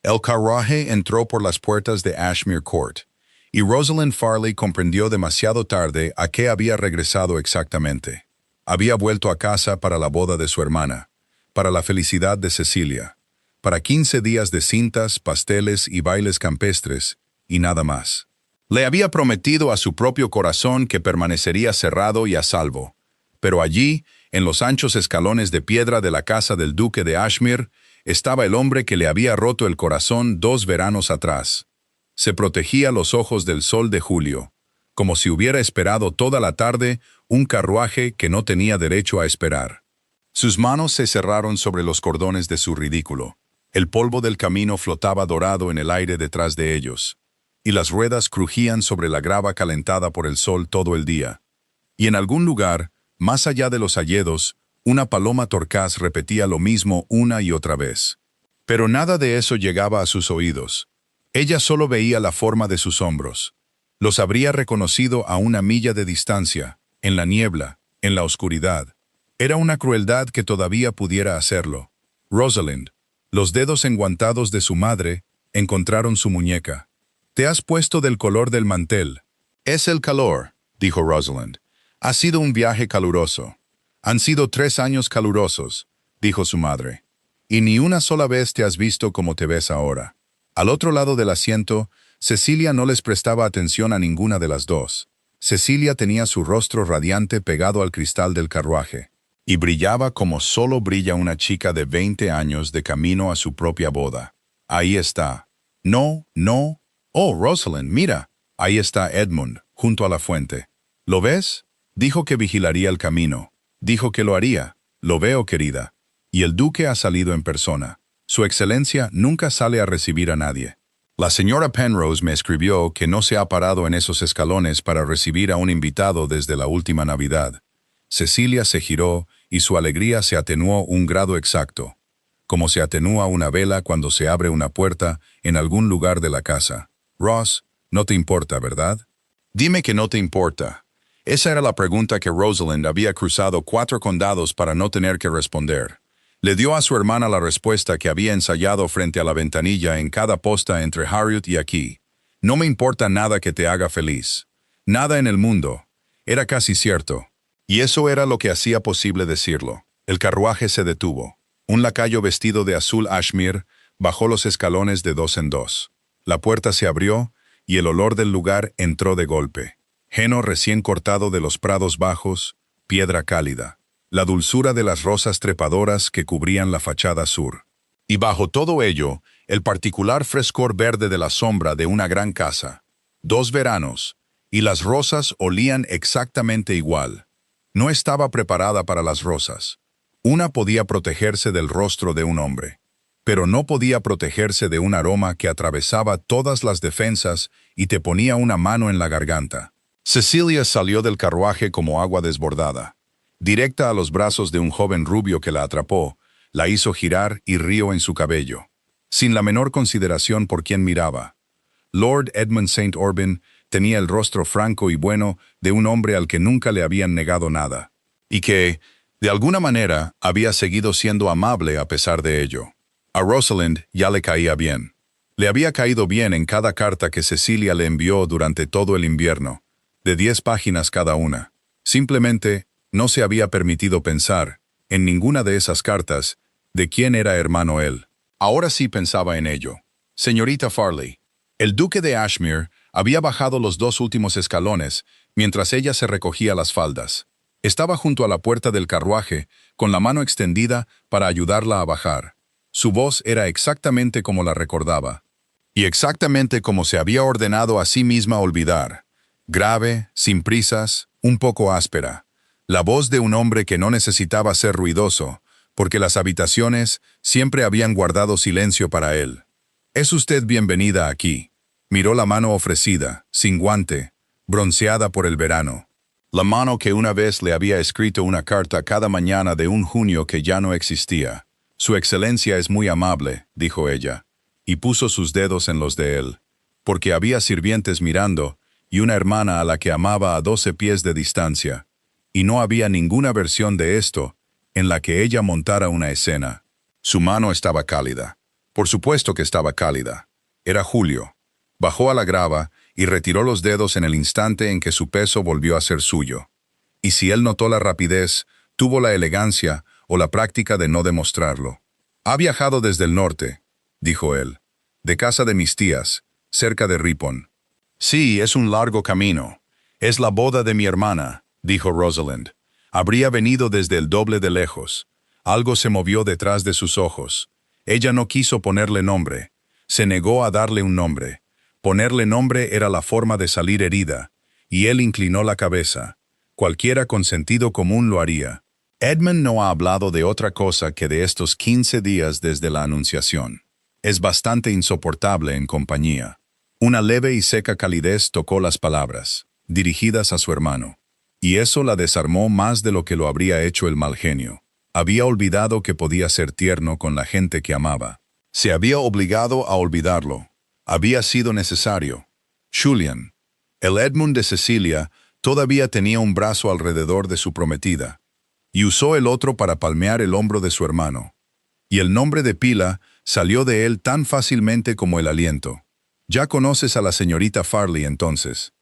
El carruaje entró por las puertas de Ashmere Court, y Rosalind Farley comprendió demasiado tarde a qué había regresado exactamente. Había vuelto a casa para la boda de su hermana, para la felicidad de Cecilia, para 15 días de cintas, pasteles y bailes campestres, y nada más. Le había prometido a su propio corazón que permanecería cerrado y a salvo, pero allí, en los anchos escalones de piedra de la casa del duque de Ashmere, estaba el hombre que le había roto el corazón 2 veranos atrás. Se protegía los ojos del sol de julio, como si hubiera esperado toda la tarde un carruaje que no tenía derecho a esperar. Sus manos se cerraron sobre los cordones de su ridículo. El polvo del camino flotaba dorado en el aire detrás de ellos, y las ruedas crujían sobre la grava calentada por el sol todo el día. Y en algún lugar, más allá de los hayedos, una paloma torcaz repetía lo mismo una y otra vez. Pero nada de eso llegaba a sus oídos. Ella solo veía la forma de sus hombros. Los habría reconocido a una milla de distancia, en la niebla, en la oscuridad. Era una crueldad que todavía pudiera hacerlo. Rosalind, los dedos enguantados de su madre, encontraron su muñeca. «Te has puesto del color del mantel». «Es el calor», dijo Rosalind. «Ha sido un viaje caluroso». «Han sido 3 años calurosos», dijo su madre. «Y ni una sola vez te has visto como te ves ahora». Al otro lado del asiento, Cecilia no les prestaba atención a ninguna de las dos. Cecilia tenía su rostro radiante pegado al cristal del carruaje, y brillaba como solo brilla una chica de 20 años de camino a su propia boda. «Ahí está». «No, no». «Oh, Rosalind, mira». «Ahí está Edmund, junto a la fuente». «¿Lo ves?» Dijo que vigilaría el camino. Dijo que lo haría. «Lo veo, querida». Y el duque ha salido en persona. Su excelencia nunca sale a recibir a nadie. La señora Penrose me escribió que no se ha parado en esos escalones para recibir a un invitado desde la última Navidad. Cecilia se giró y su alegría se atenuó un grado exacto, como se atenúa una vela cuando se abre una puerta en algún lugar de la casa. «Ross, no te importa, ¿verdad?» «Dime que no te importa». Esa era la pregunta que Rosalind había cruzado 4 condados para no tener que responder. Le dio a su hermana la respuesta que había ensayado frente a la ventanilla en cada posta entre Harriet y aquí. «No me importa nada que te haga feliz. Nada en el mundo». Era casi cierto. Y eso era lo que hacía posible decirlo. El carruaje se detuvo. Un lacayo vestido de azul Ashmere bajó los escalones de 2 en 2. La puerta se abrió y el olor del lugar entró de golpe. Heno recién cortado de los prados bajos, piedra cálida. La dulzura de las rosas trepadoras que cubrían la fachada sur. Y bajo todo ello, el particular frescor verde de la sombra de una gran casa. 2 veranos, y las rosas olían exactamente igual. No estaba preparada para las rosas. Una podía protegerse del rostro de un hombre, pero no podía protegerse de un aroma que atravesaba todas las defensas y te ponía una mano en la garganta. Cecilia salió del carruaje como agua desbordada. Directa a los brazos de un joven rubio que la atrapó, la hizo girar y rió en su cabello, sin la menor consideración por quien miraba. Lord Edmund St. Aubyn tenía el rostro franco y bueno de un hombre al que nunca le habían negado nada, y que, de alguna manera, había seguido siendo amable a pesar de ello. A Rosalind ya le caía bien. Le había caído bien en cada carta que Cecilia le envió durante todo el invierno, de 10 páginas cada una. Simplemente, no se había permitido pensar, en ninguna de esas cartas, de quién era hermano él. Ahora sí pensaba en ello. «Señorita Farley». El duque de Ashmere había bajado los 2 últimos escalones, mientras ella se recogía las faldas. Estaba junto a la puerta del carruaje, con la mano extendida para ayudarla a bajar. Su voz era exactamente como la recordaba, y exactamente como se había ordenado a sí misma olvidar. Grave, sin prisas, un poco áspera. La voz de un hombre que no necesitaba ser ruidoso, porque las habitaciones siempre habían guardado silencio para él. «Es usted bienvenida aquí». Miró la mano ofrecida, sin guante, bronceada por el verano. La mano que una vez le había escrito una carta cada mañana de un junio que ya no existía. «Su excelencia es muy amable», dijo ella, y puso sus dedos en los de él, porque había sirvientes mirando y una hermana a la que amaba a 12 pies de distancia, y no había ninguna versión de esto en la que ella montara una escena. Su mano estaba cálida, Por supuesto que estaba cálida. Era Julio. Bajó a la grava y retiró los dedos en el instante en que su peso volvió a ser suyo. Y si él notó la rapidez, tuvo la elegancia o la práctica de no demostrarlo. «Ha viajado desde el norte», dijo él, «de casa de mis tías, cerca de Ripon». «Sí, es un largo camino. Es la boda de mi hermana», dijo Rosalind. «Habría venido desde el doble de lejos». Algo se movió detrás de sus ojos. Ella no quiso ponerle nombre. Se negó a darle un nombre. Ponerle nombre era la forma de salir herida, y él inclinó la cabeza. Cualquiera con sentido común lo haría. Edmund no ha hablado de otra cosa que de estos 15 días desde la Anunciación. Es bastante insoportable en compañía. Una leve y seca calidez tocó las palabras, dirigidas a su hermano. Y eso la desarmó más de lo que lo habría hecho el mal genio. Había olvidado que podía ser tierno con la gente que amaba. Se había obligado a olvidarlo. Había sido necesario. Julian, el Edmund de Cecilia, todavía tenía un brazo alrededor de su prometida, y usó el otro para palmear el hombro de su hermano. Y el nombre de Pila salió de él tan fácilmente como el aliento. «Ya conoces a la señorita Farley entonces».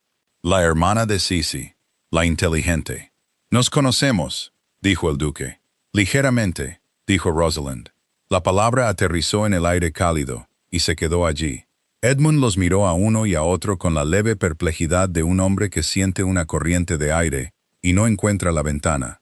«La hermana de Sisi, la inteligente». «Nos conocemos», dijo el duque. «Ligeramente», dijo Rosalind. La palabra aterrizó en el aire cálido, y se quedó allí. Edmund los miró a uno y a otro con la leve perplejidad de un hombre que siente una corriente de aire y no encuentra la ventana.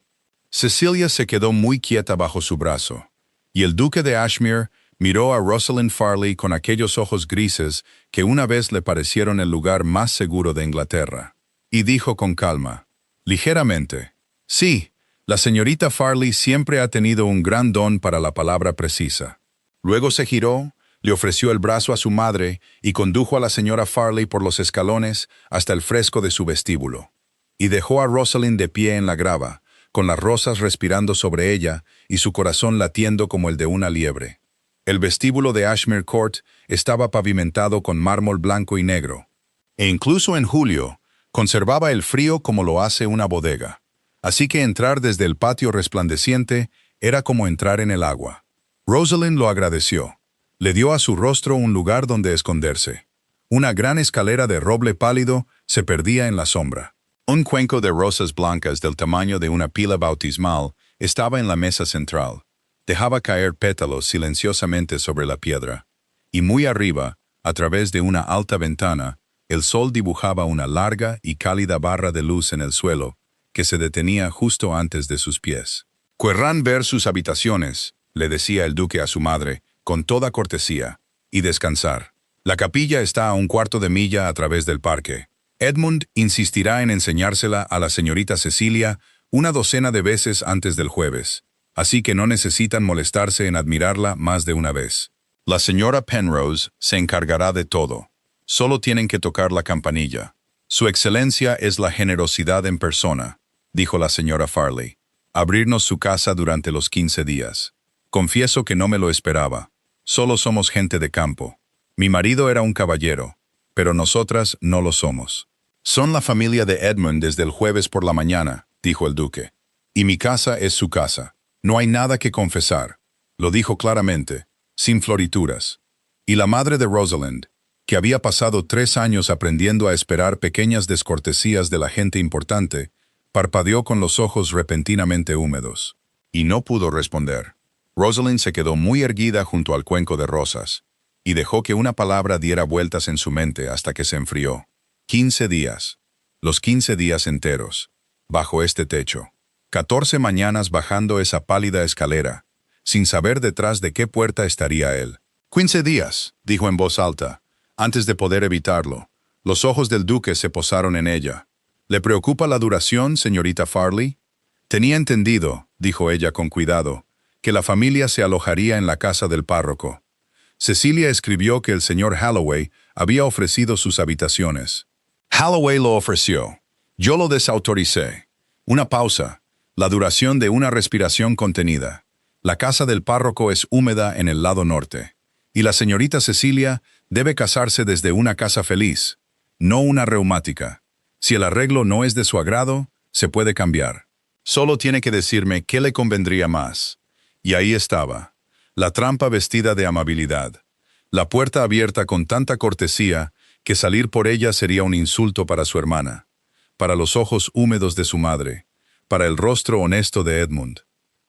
Cecilia se quedó muy quieta bajo su brazo, y el duque de Ashmere miró a Rosalind Farley con aquellos ojos grises que una vez le parecieron el lugar más seguro de Inglaterra. Y dijo con calma, ligeramente, «Sí, la señorita Farley siempre ha tenido un gran don para la palabra precisa». Luego se giró, le ofreció el brazo a su madre y condujo a la señora Farley por los escalones hasta el fresco de su vestíbulo. Y dejó a Rosalind de pie en la grava, con las rosas respirando sobre ella y su corazón latiendo como el de una liebre. El vestíbulo de Ashmere Court estaba pavimentado con mármol blanco y negro, e incluso en julio conservaba el frío como lo hace una bodega. Así que entrar desde el patio resplandeciente era como entrar en el agua. Rosalind lo agradeció. Le dio a su rostro un lugar donde esconderse. Una gran escalera de roble pálido se perdía en la sombra. Un cuenco de rosas blancas del tamaño de una pila bautismal estaba en la mesa central. Dejaba caer pétalos silenciosamente sobre la piedra. Y muy arriba, a través de una alta ventana, el sol dibujaba una larga y cálida barra de luz en el suelo, que se detenía justo antes de sus pies. «Querrán ver sus habitaciones», le decía el duque a su madre, con toda cortesía, «y descansar. La capilla está a 1/4 de milla a través del parque. Edmund insistirá en enseñársela a la señorita Cecilia 12 de veces antes del jueves, así que no necesitan molestarse en admirarla más de una vez. La señora Penrose se encargará de todo. Solo tienen que tocar la campanilla. Su excelencia es la generosidad en persona», dijo la señora Farley. «Abrirnos su casa durante los 15 días. Confieso que no me lo esperaba. Solo somos gente de campo. Mi marido era un caballero, pero nosotras no lo somos». «Son la familia de Edmund desde el jueves por la mañana», dijo el duque. «Y mi casa es su casa. No hay nada que confesar». Lo dijo claramente, sin florituras. Y la madre de Rosalind, que había pasado 3 años aprendiendo a esperar pequeñas descortesías de la gente importante, parpadeó con los ojos repentinamente húmedos. Y no pudo responder. Rosalind se quedó muy erguida junto al cuenco de rosas, y dejó que una palabra diera vueltas en su mente hasta que se enfrió. 15 días. Los 15 días enteros. Bajo este techo. 14 mañanas bajando esa pálida escalera, sin saber detrás de qué puerta estaría él. 15 días, dijo en voz alta, antes de poder evitarlo. Los ojos del duque se posaron en ella. «¿Le preocupa la duración, señorita Farley?» «Tenía entendido», dijo ella con cuidado, «que la familia se alojaría en la casa del párroco. Cecilia escribió que el señor Halloway había ofrecido sus habitaciones». «Halloway lo ofreció. Yo lo desautoricé. Una pausa. La duración de una respiración contenida. La casa del párroco es húmeda en el lado norte. Y la señorita Cecilia debe casarse desde una casa feliz, no una reumática. Si el arreglo no es de su agrado, se puede cambiar. Solo tiene que decirme qué le convendría más». Y ahí estaba, la trampa vestida de amabilidad. La puerta abierta con tanta cortesía que salir por ella sería un insulto para su hermana, para los ojos húmedos de su madre, para el rostro honesto de Edmund.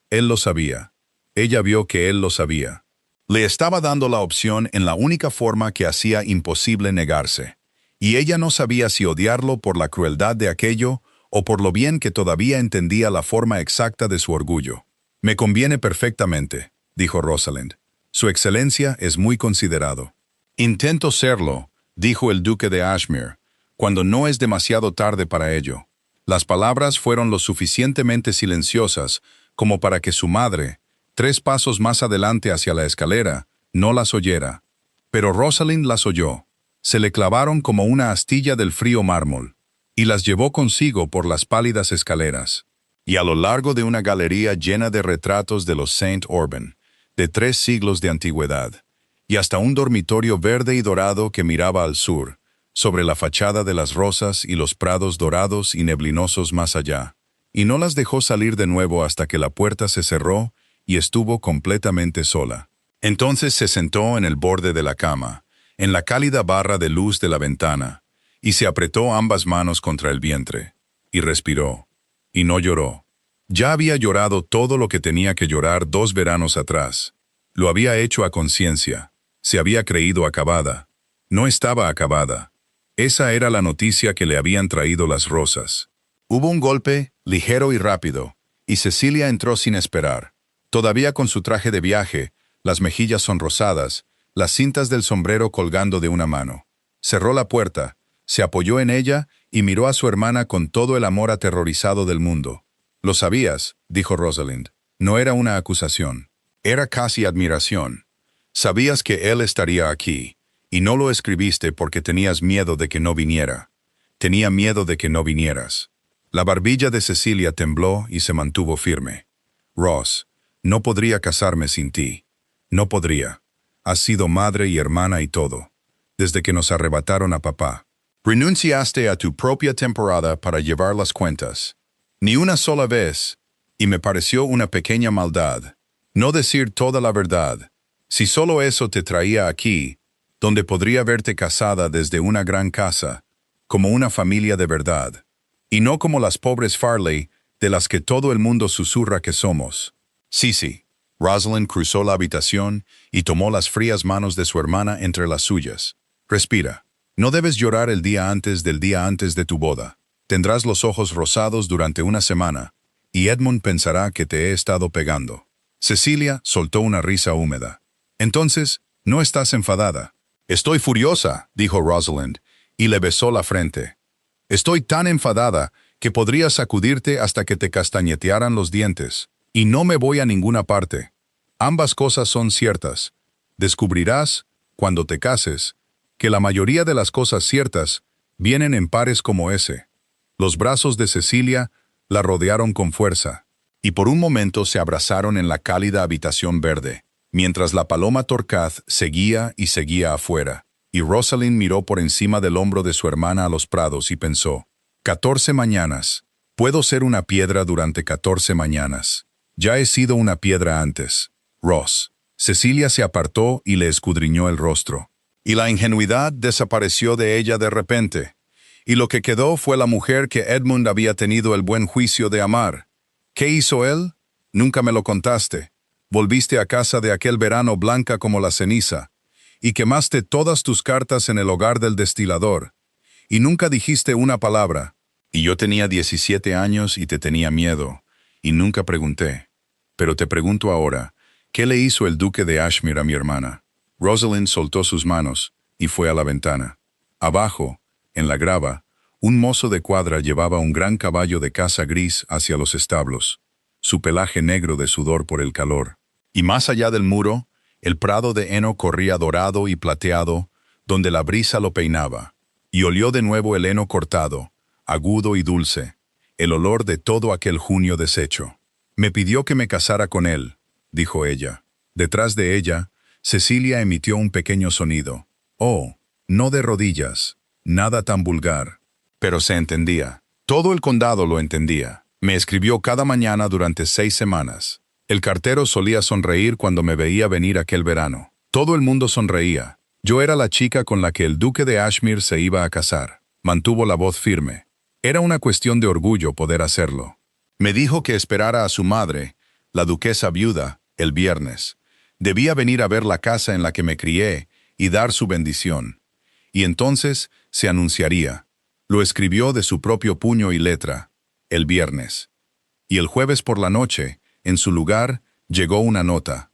Él lo sabía. Ella vio que él lo sabía. Le estaba dando la opción en la única forma que hacía imposible negarse, y ella no sabía si odiarlo por la crueldad de aquello o por lo bien que todavía entendía la forma exacta de su orgullo. «Me conviene perfectamente», dijo Rosalind. «Su excelencia es muy considerado». «Intento serlo», dijo el duque de Ashmere, «cuando no es demasiado tarde para ello». Las palabras fueron lo suficientemente silenciosas como para que su madre, 3 pasos más adelante hacia la escalera, no las oyera. Pero Rosalind las oyó. Se le clavaron como una astilla del frío mármol, y las llevó consigo por las pálidas escaleras. Y a lo largo de una galería llena de retratos de los Saint Orban, de 3 siglos de antigüedad, y hasta un dormitorio verde y dorado que miraba al sur, sobre la fachada de las rosas y los prados dorados y neblinosos más allá, y no las dejó salir de nuevo hasta que la puerta se cerró y estuvo completamente sola. Entonces se sentó en el borde de la cama, en la cálida barra de luz de la ventana, y se apretó ambas manos contra el vientre, y respiró, y no lloró. Ya había llorado todo lo que tenía que llorar 2 veranos atrás. Lo había hecho a conciencia. Se había creído acabada. No estaba acabada. Esa era la noticia que le habían traído las rosas. Hubo un golpe, ligero y rápido, y Cecilia entró sin esperar. Todavía con su traje de viaje, las mejillas sonrosadas, las cintas del sombrero colgando de una mano. Cerró la puerta, se apoyó en ella y miró a su hermana con todo el amor aterrorizado del mundo. «Lo sabías», dijo Rosalind. No era una acusación. Era casi admiración. «Sabías que él estaría aquí, y no lo escribiste porque tenías miedo de que no viniera. Tenía miedo de que no vinieras». La barbilla de Cecilia tembló y se mantuvo firme. «Ross, no podría casarme sin ti. No podría. Has sido madre y hermana y todo, desde que nos arrebataron a papá. Renunciaste a tu propia temporada para llevar las cuentas. Ni una sola vez, y me pareció una pequeña maldad. No decir toda la verdad. Si solo eso te traía aquí, donde podría verte casada desde una gran casa, como una familia de verdad, y no como las pobres Farley, de las que todo el mundo susurra que somos». «Sí». Rosalind cruzó la habitación y tomó las frías manos de su hermana entre las suyas. «Respira. No debes llorar el día antes del día antes de tu boda. Tendrás los ojos rosados durante una semana, y Edmund pensará que te he estado pegando». Cecilia soltó una risa húmeda. «Entonces, ¿no estás enfadada?» «Estoy furiosa», dijo Rosalind, y le besó la frente. «Estoy tan enfadada que podría sacudirte hasta que te castañetearan los dientes. Y no me voy a ninguna parte. Ambas cosas son ciertas. Descubrirás, cuando te cases, que la mayoría de las cosas ciertas vienen en pares como ese». Los brazos de Cecilia la rodearon con fuerza, y por un momento se abrazaron en la cálida habitación verde, mientras la paloma torcaz seguía y seguía afuera, y Rosalind miró por encima del hombro de su hermana a los prados y pensó, 14 mañanas. Puedo ser una piedra durante 14 mañanas. Ya he sido una piedra antes. Ross. Cecilia se apartó y le escudriñó el rostro. Y la ingenuidad desapareció de ella de repente. Y lo que quedó fue la mujer que Edmund había tenido el buen juicio de amar. ¿Qué hizo él? Nunca me lo contaste. Volviste a casa de aquel verano blanca como la ceniza, y quemaste todas tus cartas en el hogar del destilador. Y nunca dijiste una palabra. Y yo tenía 17 años y te tenía miedo. Y nunca pregunté. Pero te pregunto ahora, ¿qué le hizo el duque de Ashmere a mi hermana? Rosalind soltó sus manos y fue a la ventana. Abajo, en la grava, un mozo de cuadra llevaba un gran caballo de caza gris hacia los establos, su pelaje negro de sudor por el calor. Y más allá del muro, el prado de heno corría dorado y plateado, donde la brisa lo peinaba, y olió de nuevo el heno cortado, agudo y dulce, el olor de todo aquel junio deshecho. «Me pidió que me casara con él», dijo ella. Detrás de ella, Cecilia emitió un pequeño sonido. «Oh, no de rodillas, nada tan vulgar». Pero se entendía. Todo el condado lo entendía. Me escribió cada mañana durante 6 semanas. El cartero solía sonreír cuando me veía venir aquel verano. Todo el mundo sonreía. Yo era la chica con la que el duque de Ashmere se iba a casar. Mantuvo la voz firme. Era una cuestión de orgullo poder hacerlo. Me dijo que esperara a su madre, la duquesa viuda, el viernes. Debía venir a ver la casa en la que me crié y dar su bendición. Y entonces se anunciaría. Lo escribió de su propio puño y letra, el viernes. Y el jueves por la noche, en su lugar, llegó una nota.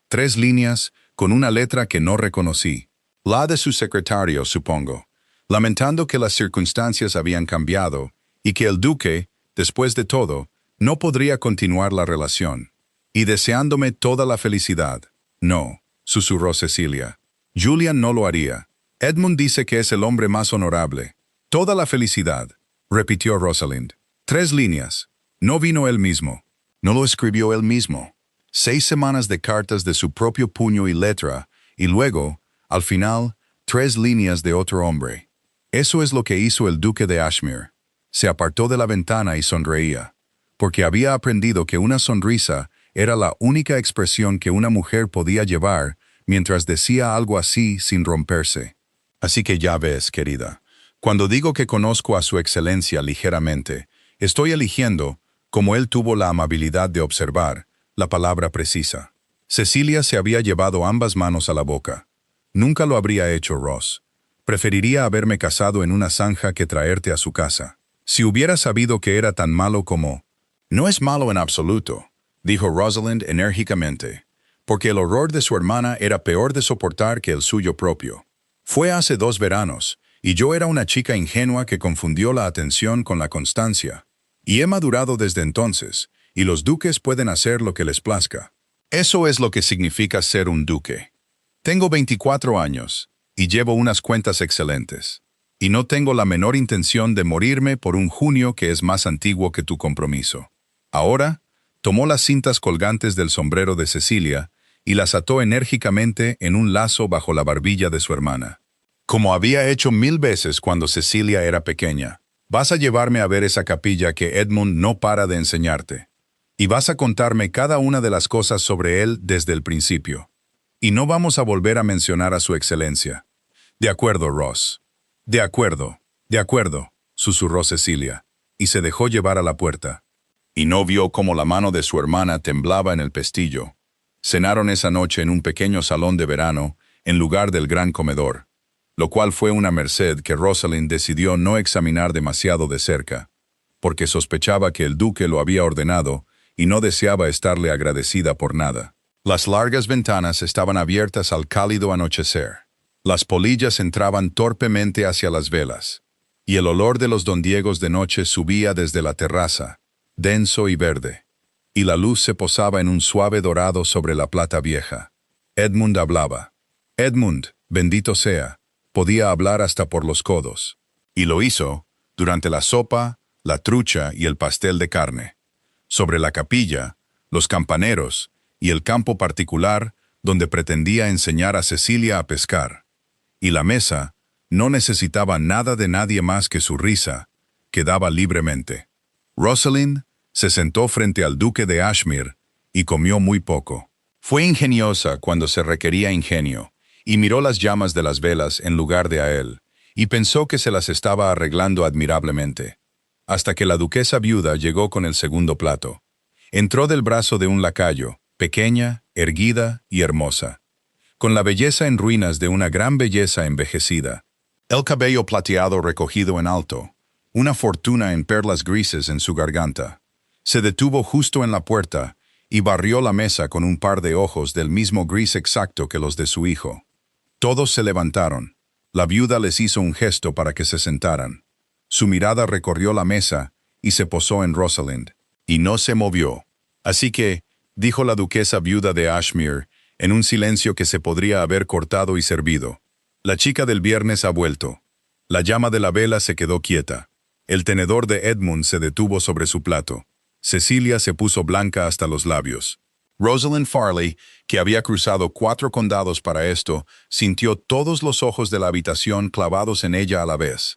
3 líneas con una letra que no reconocí. La de su secretario, supongo, lamentando que las circunstancias habían cambiado y que el duque, después de todo, no podría continuar la relación. Y deseándome toda la felicidad. No, susurró Cecilia. Julian no lo haría. Edmund dice que es el hombre más honorable. Toda la felicidad, repitió Rosalind. 3 líneas. No vino él mismo. No lo escribió él mismo. 6 semanas de cartas de su propio puño y letra, y luego, al final, 3 líneas de otro hombre. Eso es lo que hizo el duque de Ashmere. Se apartó de la ventana y sonreía, porque había aprendido que una sonrisa era la única expresión que una mujer podía llevar mientras decía algo así sin romperse. Así que ya ves, querida, cuando digo que conozco a su excelencia ligeramente, estoy eligiendo, como él tuvo la amabilidad de observar, la palabra precisa. Cecilia se había llevado ambas manos a la boca. Nunca lo habría hecho, Ross. Preferiría haberme casado en una zanja que traerte a su casa. Si hubiera sabido que era tan malo como... No es malo en absoluto, dijo Rosalind enérgicamente, porque el horror de su hermana era peor de soportar que el suyo propio. Fue hace 2 veranos, y yo era una chica ingenua que confundió la atención con la constancia. Y he madurado desde entonces, y los duques pueden hacer lo que les plazca. Eso es lo que significa ser un duque. Tengo 24 años, y llevo unas cuentas excelentes. Y no tengo la menor intención de morirme por un junio que es más antiguo que tu compromiso. Ahora, tomó las cintas colgantes del sombrero de Cecilia y las ató enérgicamente en un lazo bajo la barbilla de su hermana. Como había hecho 1000 veces cuando Cecilia era pequeña, vas a llevarme a ver esa capilla que Edmund no para de enseñarte. Y vas a contarme cada una de las cosas sobre él desde el principio. Y no vamos a volver a mencionar a su excelencia. De acuerdo, Ross. De acuerdo, susurró Cecilia, y se dejó llevar a la puerta. Y no vio cómo la mano de su hermana temblaba en el pestillo. Cenaron esa noche en un pequeño salón de verano, en lugar del gran comedor, lo cual fue una merced que Rosalind decidió no examinar demasiado de cerca, porque sospechaba que el duque lo había ordenado y no deseaba estarle agradecida por nada. Las largas ventanas estaban abiertas al cálido anochecer. Las polillas entraban torpemente hacia las velas, y el olor de los dondiegos de noche subía desde la terraza, denso y verde, y la luz se posaba en un suave dorado sobre la plata vieja. Edmund hablaba. Edmund, bendito sea, podía hablar hasta por los codos. Y lo hizo durante la sopa, la trucha y el pastel de carne. Sobre la capilla, los campaneros y el campo particular donde pretendía enseñar a Cecilia a pescar. Y la mesa no necesitaba nada de nadie más que su risa, que daba libremente. Rosalind se sentó frente al duque de Ashmere y comió muy poco. Fue ingeniosa cuando se requería ingenio, y miró las llamas de las velas en lugar de a él, y pensó que se las estaba arreglando admirablemente. Hasta que la duquesa viuda llegó con el segundo plato. Entró del brazo de un lacayo, pequeña, erguida y hermosa, con la belleza en ruinas de una gran belleza envejecida. El cabello plateado recogido en alto, una fortuna en perlas grises en su garganta. Se detuvo justo en la puerta y barrió la mesa con un par de ojos del mismo gris exacto que los de su hijo. Todos se levantaron. La viuda les hizo un gesto para que se sentaran. Su mirada recorrió la mesa y se posó en Rosalind, y no se movió. Así que, dijo la duquesa viuda de Ashmere, en un silencio que se podría haber cortado y servido, la chica del viernes ha vuelto. La llama de la vela se quedó quieta. El tenedor de Edmund se detuvo sobre su plato. Cecilia se puso blanca hasta los labios. Rosalind Farley, que había cruzado 4 condados para esto, sintió todos los ojos de la habitación clavados en ella a la vez.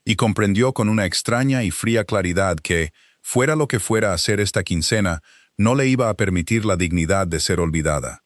Y comprendió con una extraña y fría claridad que, fuera lo que fuera a hacer esta quincena, no le iba a permitir la dignidad de ser olvidada.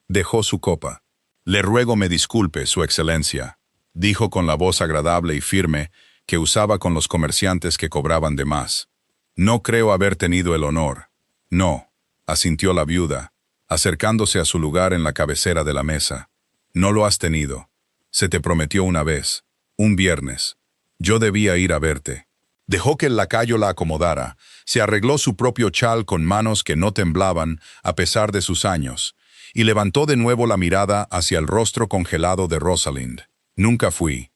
Dejó su copa. Le ruego me disculpe, Su Excelencia, dijo con la voz agradable y firme que usaba con los comerciantes que cobraban de más. No creo haber tenido el honor. No, asintió la viuda, acercándose a su lugar en la cabecera de la mesa. No lo has tenido. Se te prometió una vez, un viernes. Yo debía ir a verte. Dejó que el lacayo la acomodara, se arregló su propio chal con manos que no temblaban a pesar de sus años, y levantó de nuevo la mirada hacia el rostro congelado de Rosalind. Nunca fui.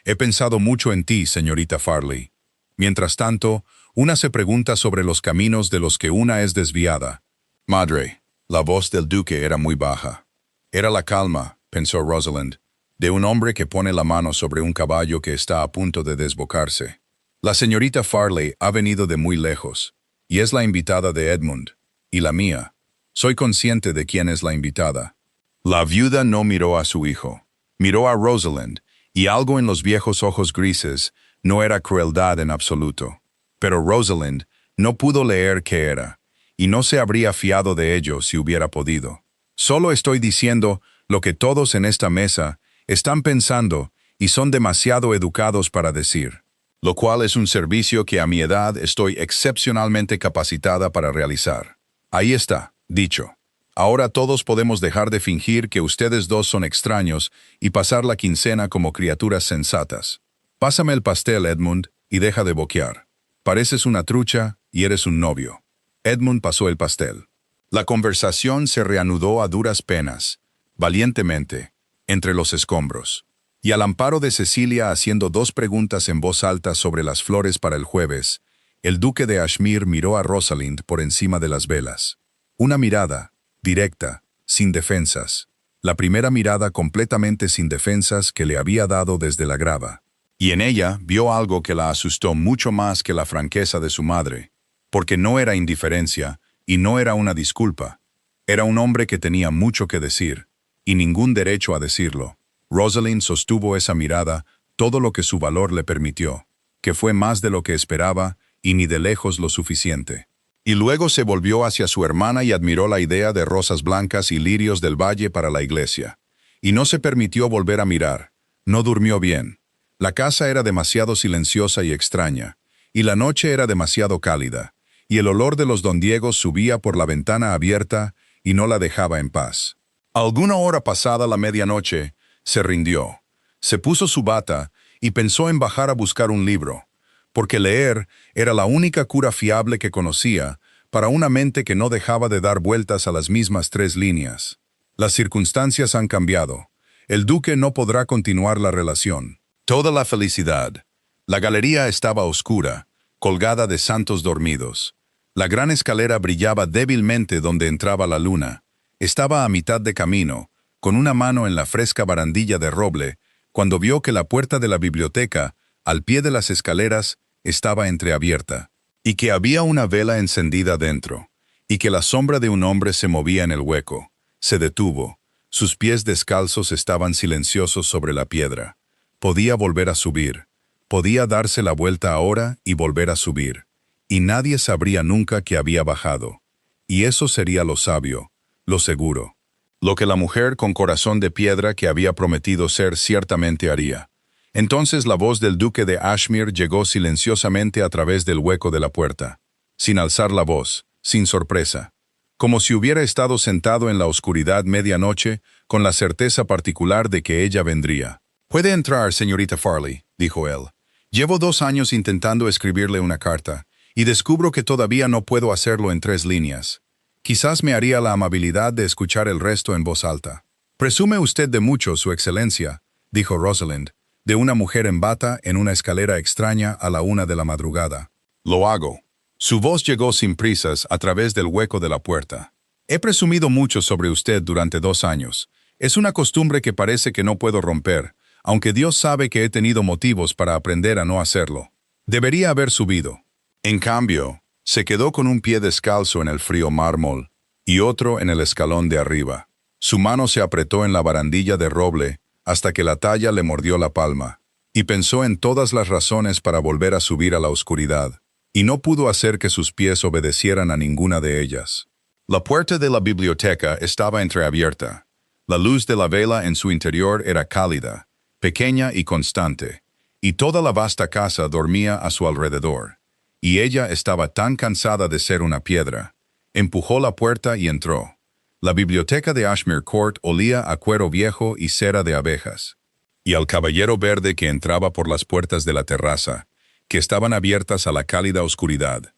He pensado mucho en ti, señorita Farley. Mientras tanto, una se pregunta sobre los caminos de los que una es desviada. Madre, la voz del duque era muy baja. Era la calma, pensó Rosalind, de un hombre que pone la mano sobre un caballo que está a punto de desbocarse. La señorita Farley ha venido de muy lejos, y es la invitada de Edmund, y la mía. Soy consciente de quién es la invitada. La viuda no miró a su hijo. Miró a Rosalind, y algo en los viejos ojos grises no era crueldad en absoluto. Pero Rosalind no pudo leer qué era, y no se habría fiado de ello si hubiera podido. Solo estoy diciendo lo que todos en esta mesa están pensando y son demasiado educados para decir, lo cual es un servicio que a mi edad estoy excepcionalmente capacitada para realizar. Ahí está, dicho. Ahora todos podemos dejar de fingir que ustedes dos son extraños y pasar la quincena como criaturas sensatas. Pásame el pastel, Edmund, y deja de boquear. Pareces una trucha y eres un novio. Edmund pasó el pastel. La conversación se reanudó a duras penas, valientemente, entre los escombros. Y al amparo de Cecilia haciendo dos preguntas en voz alta sobre las flores para el jueves, el duque de Ashmere miró a Rosalind por encima de las velas. Una mirada, directa, sin defensas. La primera mirada completamente sin defensas que le había dado desde la grava. Y en ella vio algo que la asustó mucho más que la franqueza de su madre, porque no era indiferencia y no era una disculpa. Era un hombre que tenía mucho que decir, y ningún derecho a decirlo. Rosalind sostuvo esa mirada todo lo que su valor le permitió, que fue más de lo que esperaba y ni de lejos lo suficiente. Y luego se volvió hacia su hermana y admiró la idea de rosas blancas y lirios del valle para la iglesia. Y no se permitió volver a mirar. No durmió bien. La casa era demasiado silenciosa y extraña, y la noche era demasiado cálida, y el olor de los don Diegos subía por la ventana abierta y no la dejaba en paz. Alguna hora pasada la medianoche, se rindió. Se puso su bata y pensó en bajar a buscar un libro, porque leer era la única cura fiable que conocía para una mente que no dejaba de dar vueltas a las mismas 3 líneas. Las circunstancias han cambiado. El duque no podrá continuar la relación. Toda la felicidad. La galería estaba oscura, colgada de santos dormidos. La gran escalera brillaba débilmente donde entraba la luna. Estaba a mitad de camino, con una mano en la fresca barandilla de roble, cuando vio que la puerta de la biblioteca, al pie de las escaleras, estaba entreabierta, y que había una vela encendida dentro, y que la sombra de un hombre se movía en el hueco. Se detuvo. Sus pies descalzos estaban silenciosos sobre la piedra. Podía volver a subir. Podía darse la vuelta ahora y volver a subir. Y nadie sabría nunca que había bajado. Y eso sería lo sabio, lo seguro. Lo que la mujer con corazón de piedra que había prometido ser ciertamente haría. Entonces la voz del duque de Ashmere llegó silenciosamente a través del hueco de la puerta, sin alzar la voz, sin sorpresa, como si hubiera estado sentado en la oscuridad medianoche con la certeza particular de que ella vendría. «Puede entrar, señorita Farley», dijo él. «Llevo 2 años intentando escribirle una carta, y descubro que todavía no puedo hacerlo en 3 líneas. Quizás me haría la amabilidad de escuchar el resto en voz alta». «Presume usted de mucho, Su Excelencia», dijo Rosalind, de una mujer en bata en una escalera extraña a la 1 de la madrugada. «Lo hago». Su voz llegó sin prisas a través del hueco de la puerta. «He presumido mucho sobre usted durante 2 años. Es una costumbre que parece que no puedo romper, aunque Dios sabe que he tenido motivos para aprender a no hacerlo. Debería haber subido». En cambio, se quedó con un pie descalzo en el frío mármol y otro en el escalón de arriba. Su mano se apretó en la barandilla de roble hasta que la talla le mordió la palma, y pensó en todas las razones para volver a subir a la oscuridad, y no pudo hacer que sus pies obedecieran a ninguna de ellas. La puerta de la biblioteca estaba entreabierta. La luz de la vela en su interior era cálida, pequeña y constante, y toda la vasta casa dormía a su alrededor. Y ella estaba tan cansada de ser una piedra. Empujó la puerta y entró. La biblioteca de Ashmere Court olía a cuero viejo y cera de abejas. Y al caballero verde que entraba por las puertas de la terraza, que estaban abiertas a la cálida oscuridad.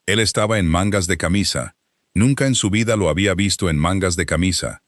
Él estaba en mangas de camisa. Nunca en su vida lo había visto en mangas de camisa.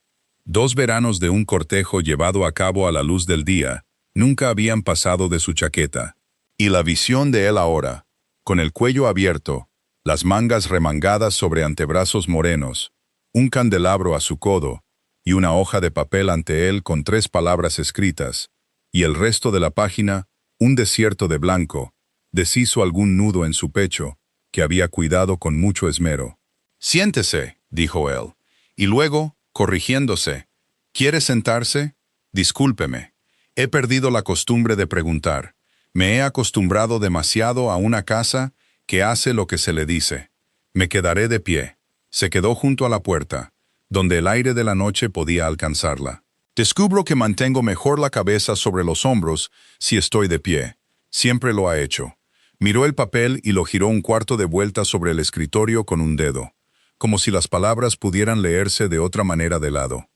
2 veranos de un cortejo llevado a cabo a la luz del día, nunca habían pasado de su chaqueta. Y la visión de él ahora, con el cuello abierto, las mangas remangadas sobre antebrazos morenos, un candelabro a su codo y una hoja de papel ante él con 3 palabras escritas, y el resto de la página, un desierto de blanco, deshizo algún nudo en su pecho, que había cuidado con mucho esmero. «Siéntese», dijo él, y luego, corrigiéndose, «¿Quiere sentarse? Discúlpeme. He perdido la costumbre de preguntar. Me he acostumbrado demasiado a una casa que hace lo que se le dice. Me quedaré de pie». Se quedó junto a la puerta, donde el aire de la noche podía alcanzarla. «Descubro que mantengo mejor la cabeza sobre los hombros si estoy de pie. Siempre lo ha hecho». Miró el papel y lo giró un cuarto de vuelta sobre el escritorio con un dedo, como si las palabras pudieran leerse de otra manera de lado.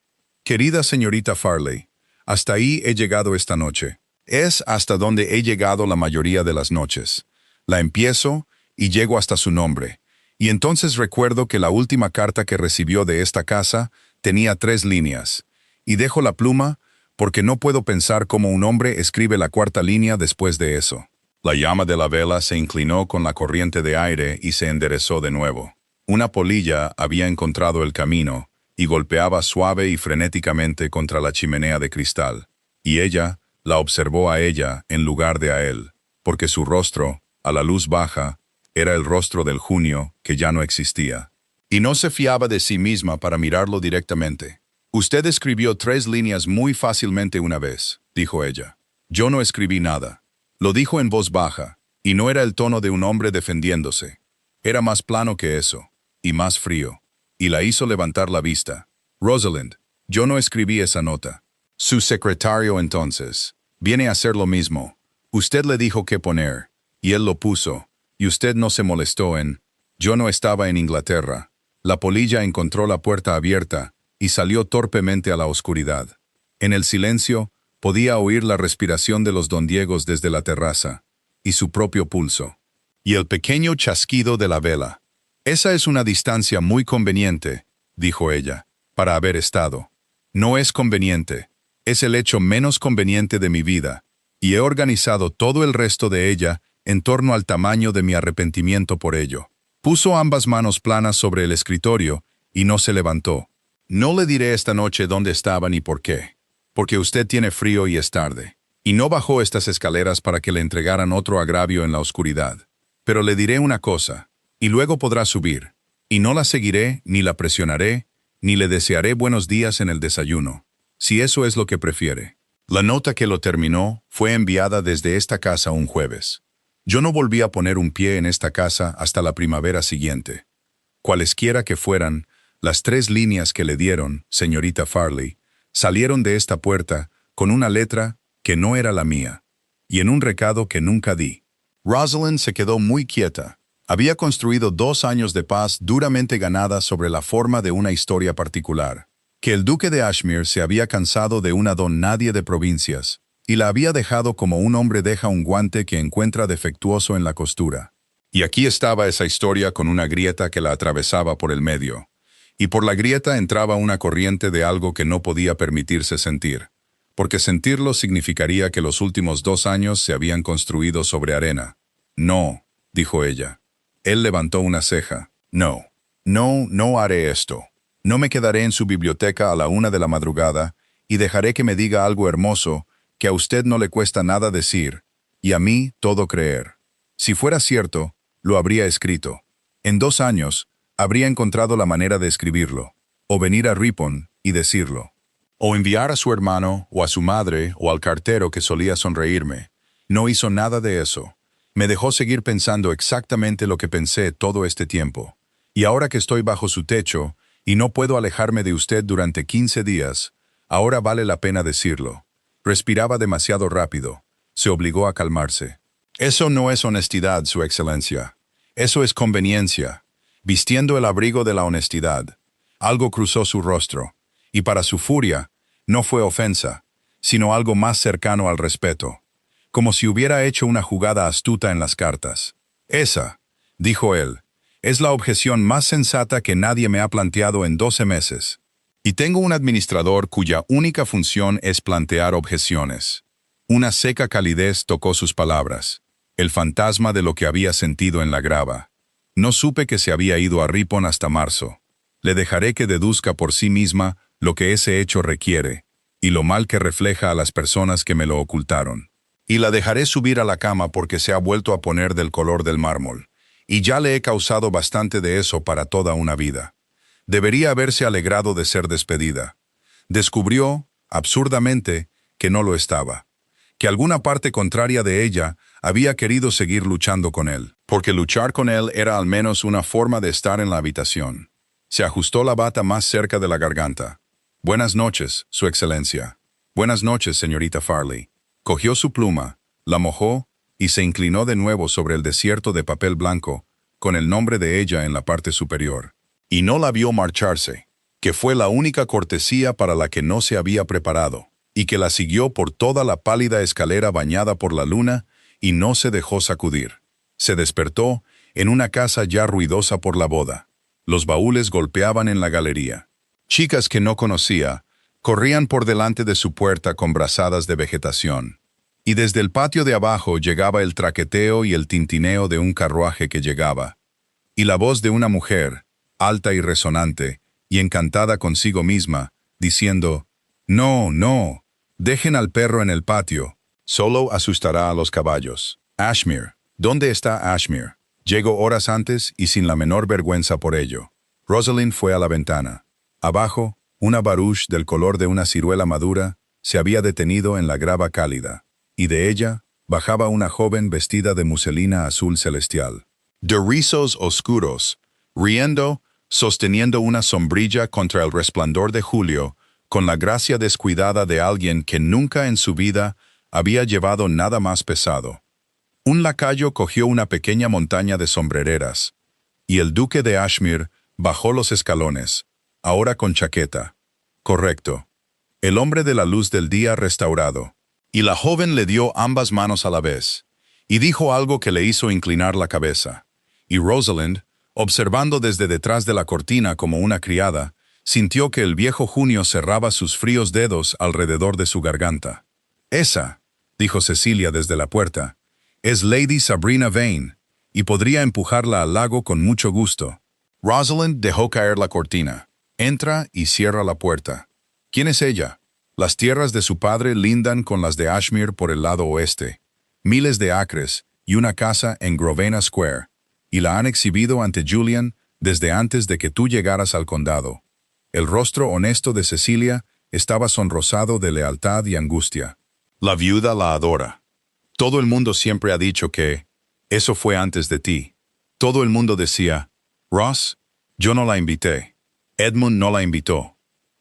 «Querida señorita Farley, hasta ahí he llegado esta noche. Es hasta donde he llegado la mayoría de las noches. La empiezo y llego hasta su nombre. Y entonces recuerdo que la última carta que recibió de esta casa tenía 3 líneas. Y dejo la pluma porque no puedo pensar cómo un hombre escribe la 4ª línea después de eso». La llama de la vela se inclinó con la corriente de aire y se enderezó de nuevo. Una polilla había encontrado el camino y golpeaba suave y frenéticamente contra la chimenea de cristal. Y ella la observó a ella en lugar de a él, porque su rostro, a la luz baja, era el rostro del junio que ya no existía. Y no se fiaba de sí misma para mirarlo directamente. «Usted escribió 3 líneas muy fácilmente una vez», dijo ella. «Yo no escribí nada». Lo dijo en voz baja, y no era el tono de un hombre defendiéndose. Era más plano que eso, y más frío, y la hizo levantar la vista. «Rosalind, yo no escribí esa nota. Su secretario entonces. Viene a hacer lo mismo. Usted le dijo qué poner, y él lo puso, y usted no se molestó en... Yo no estaba en Inglaterra». La polilla encontró la puerta abierta, y salió torpemente a la oscuridad. En el silencio, podía oír la respiración de los don Diegos desde la terraza, y su propio pulso, y el pequeño chasquido de la vela. «Esa es una distancia muy conveniente», dijo ella, «para haber estado. No es conveniente, es el hecho menos conveniente de mi vida, y he organizado todo el resto de ella en torno al tamaño de mi arrepentimiento por ello». Puso ambas manos planas sobre el escritorio y no se levantó. «No le diré esta noche dónde estaba ni por qué, porque usted tiene frío y es tarde, y no bajó estas escaleras para que le entregaran otro agravio en la oscuridad. Pero le diré una cosa, y luego podrá subir, y no la seguiré, ni la presionaré, ni le desearé buenos días en el desayuno, si eso es lo que prefiere». La nota que lo terminó fue enviada desde esta casa un jueves. Yo no volví a poner un pie en esta casa hasta la primavera siguiente. Cualesquiera que fueran, las 3 líneas que le dieron, señorita Farley, salieron de esta puerta con una letra que no era la mía, y en un recado que nunca di. Rosalind se quedó muy quieta. Había construido 2 años de paz duramente ganada sobre la forma de una historia particular, que el duque de Ashmere se había cansado de una don nadie de provincias, y la había dejado como un hombre deja un guante que encuentra defectuoso en la costura. Y aquí estaba esa historia con una grieta que la atravesaba por el medio. Y por la grieta entraba una corriente de algo que no podía permitirse sentir, porque sentirlo significaría que los últimos 2 años se habían construido sobre arena. «No», dijo ella. Él levantó una ceja. No haré esto. No me quedaré en su biblioteca a la 1 de la madrugada y dejaré que me diga algo hermoso que a usted no le cuesta nada decir, y a mí todo creer. Si fuera cierto, lo habría escrito. En 2 años, habría encontrado la manera de escribirlo, o venir a Ripon y decirlo, o enviar a su hermano, o a su madre, o al cartero que solía sonreírme. No hizo nada de eso. Me dejó seguir pensando exactamente lo que pensé todo este tiempo. Y ahora que estoy bajo su techo, y no puedo alejarme de usted durante 15 días, Ahora vale la pena decirlo. Respiraba demasiado rápido. Se obligó a calmarse. Eso no es honestidad, Su Excelencia. Eso es conveniencia. Vistiendo el abrigo de la honestidad. Algo cruzó su rostro. Y para su furia, no fue ofensa, sino algo más cercano al respeto. Como si hubiera hecho una jugada astuta en las cartas. Esa, dijo él, es la objeción más sensata que nadie me ha planteado en 12 meses. Y tengo un administrador cuya única función es plantear objeciones. Una seca calidez tocó sus palabras, el fantasma de lo que había sentido en la grava. No supe que se había ido a Ripon hasta marzo. Le dejaré que deduzca por sí misma lo que ese hecho requiere, y lo mal que refleja a las personas que me lo ocultaron. Y la dejaré subir a la cama porque se ha vuelto a poner del color del mármol, y ya le he causado bastante de eso para toda una vida. Debería haberse alegrado de ser despedida. Descubrió, absurdamente, que no lo estaba. Que alguna parte contraria de ella había querido seguir luchando con él, porque luchar con él era al menos una forma de estar en la habitación. Se ajustó la bata más cerca de la garganta. Buenas noches, Su Excelencia. Buenas noches, señorita Farley. Cogió su pluma, la mojó y se inclinó de nuevo sobre el desierto de papel blanco, con el nombre de ella en la parte superior. Y no la vio marcharse, que fue la única cortesía para la que no se había preparado, y que la siguió por toda la pálida escalera bañada por la luna y no se dejó sacudir. Se despertó en una casa ya ruidosa por la boda. Los baúles golpeaban en la galería. Chicas que no conocía corrían por delante de su puerta con brazadas de vegetación. Y desde el patio de abajo llegaba el traqueteo y el tintineo de un carruaje que llegaba. Y la voz de una mujer, alta y resonante, y encantada consigo misma, diciendo, «No, no, dejen al perro en el patio, solo asustará a los caballos. Ashmere, ¿dónde está Ashmere?» Llegó horas antes y sin la menor vergüenza por ello. Rosalind fue a la ventana. Abajo, una barouche del color de una ciruela madura se había detenido en la grava cálida, y de ella bajaba una joven vestida de muselina azul celestial. De rizos oscuros, riendo, sosteniendo una sombrilla contra el resplandor de julio, con la gracia descuidada de alguien que nunca en su vida había llevado nada más pesado. Un lacayo cogió una pequeña montaña de sombrereras, y el duque de Ashmere bajó los escalones, ahora con chaqueta. Correcto. El hombre de la luz del día restaurado. Y la joven le dio ambas manos a la vez, y dijo algo que le hizo inclinar la cabeza. Y Rosalind, observando desde detrás de la cortina como una criada, sintió que el viejo junio cerraba sus fríos dedos alrededor de su garganta. «Esa», dijo Cecilia desde la puerta, «es Lady Sabrina Vane, y podría empujarla al lago con mucho gusto». Rosalind dejó caer la cortina. Entra y cierra la puerta. ¿Quién es ella? Las tierras de su padre lindan con las de Ashmere por el lado oeste. Miles de acres y una casa en Grosvenor Square. Y la han exhibido ante Julian desde antes de que tú llegaras al condado. El rostro honesto de Cecilia estaba sonrosado de lealtad y angustia. La viuda la adora. Todo el mundo siempre ha dicho que eso fue antes de ti. Todo el mundo decía, Ross, yo no la invité. Edmund no la invitó.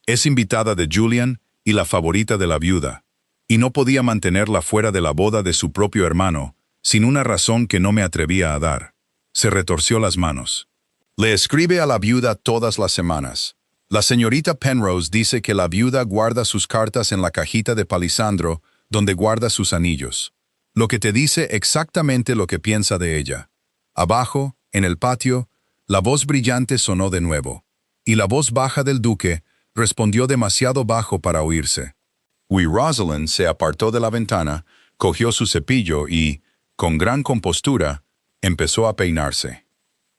Es invitada de Julian y la favorita de la viuda. Y no podía mantenerla fuera de la boda de su propio hermano, sin una razón que no me atrevía a dar. Se retorció las manos. Le escribe a la viuda todas las semanas. La señorita Penrose dice que la viuda guarda sus cartas en la cajita de palisandro donde guarda sus anillos. Lo que te dice exactamente lo que piensa de ella. Abajo, en el patio, la voz brillante sonó de nuevo, y la voz baja del duque respondió demasiado bajo para oírse. Rosalind se apartó de la ventana, cogió su cepillo y, con gran compostura, empezó a peinarse.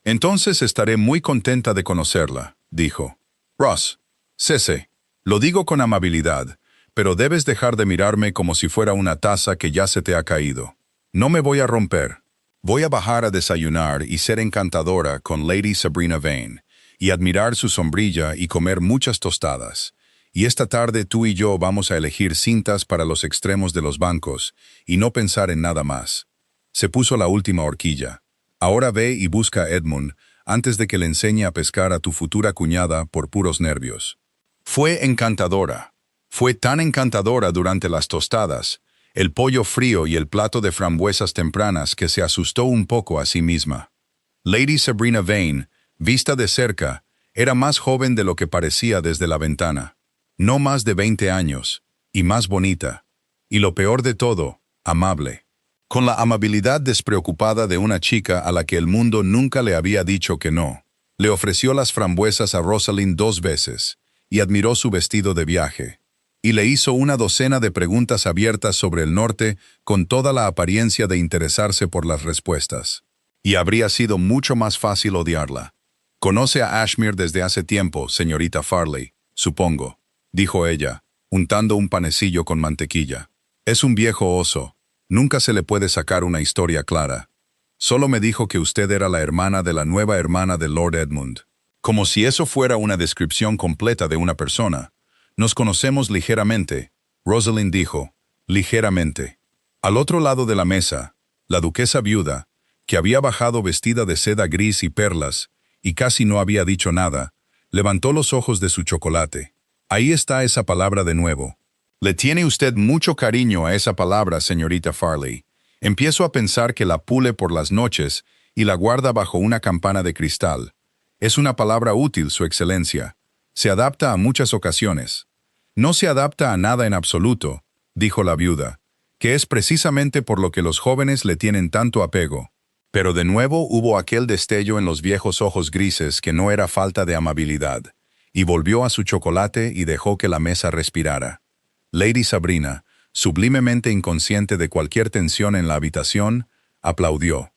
«Entonces estaré muy contenta de conocerla», dijo. «Ross, cese. Lo digo con amabilidad, pero debes dejar de mirarme como si fuera una taza que ya se te ha caído. No me voy a romper. Voy a bajar a desayunar y ser encantadora con Lady Sabrina Vane, y admirar su sombrilla y comer muchas tostadas. Y esta tarde tú y yo vamos a elegir cintas para los extremos de los bancos y no pensar en nada más». Se puso la última horquilla. «Ahora ve y busca a Edmund antes de que le enseñe a pescar a tu futura cuñada por puros nervios». Fue encantadora. Fue tan encantadora durante las tostadas, el pollo frío y el plato de frambuesas tempranas que se asustó un poco a sí misma. Lady Sabrina Vane, vista de cerca, era más joven de lo que parecía desde la ventana. No más de 20 años, y más bonita. Y lo peor de todo, amable. Con la amabilidad despreocupada de una chica a la que el mundo nunca le había dicho que no. Le ofreció las frambuesas a Rosalind 2 veces, y admiró su vestido de viaje. Y le hizo una docena de preguntas abiertas sobre el norte con toda la apariencia de interesarse por las respuestas. Y habría sido mucho más fácil odiarla. «Conoce a Ashmere desde hace tiempo, señorita Farley, supongo», dijo ella, untando un panecillo con mantequilla. «Es un viejo oso. Nunca se le puede sacar una historia clara. Solo me dijo que usted era la hermana de la nueva hermana de Lord Edmund. Como si eso fuera una descripción completa de una persona. Nos conocemos ligeramente», Rosalind dijo, ligeramente. Al otro lado de la mesa, la duquesa viuda, que había bajado vestida de seda gris y perlas, y casi no había dicho nada, levantó los ojos de su chocolate. «Ahí está esa palabra de nuevo. Le tiene usted mucho cariño a esa palabra, señorita Farley. Empiezo a pensar que la pule por las noches y la guarda bajo una campana de cristal. Es una palabra útil, Su Excelencia. Se adapta a muchas ocasiones». «No se adapta a nada en absoluto», dijo la viuda, «que es precisamente por lo que los jóvenes le tienen tanto apego». Pero de nuevo hubo aquel destello en los viejos ojos grises que no era falta de amabilidad, y volvió a su chocolate y dejó que la mesa respirara. Lady Sabrina, sublimemente inconsciente de cualquier tensión en la habitación, aplaudió.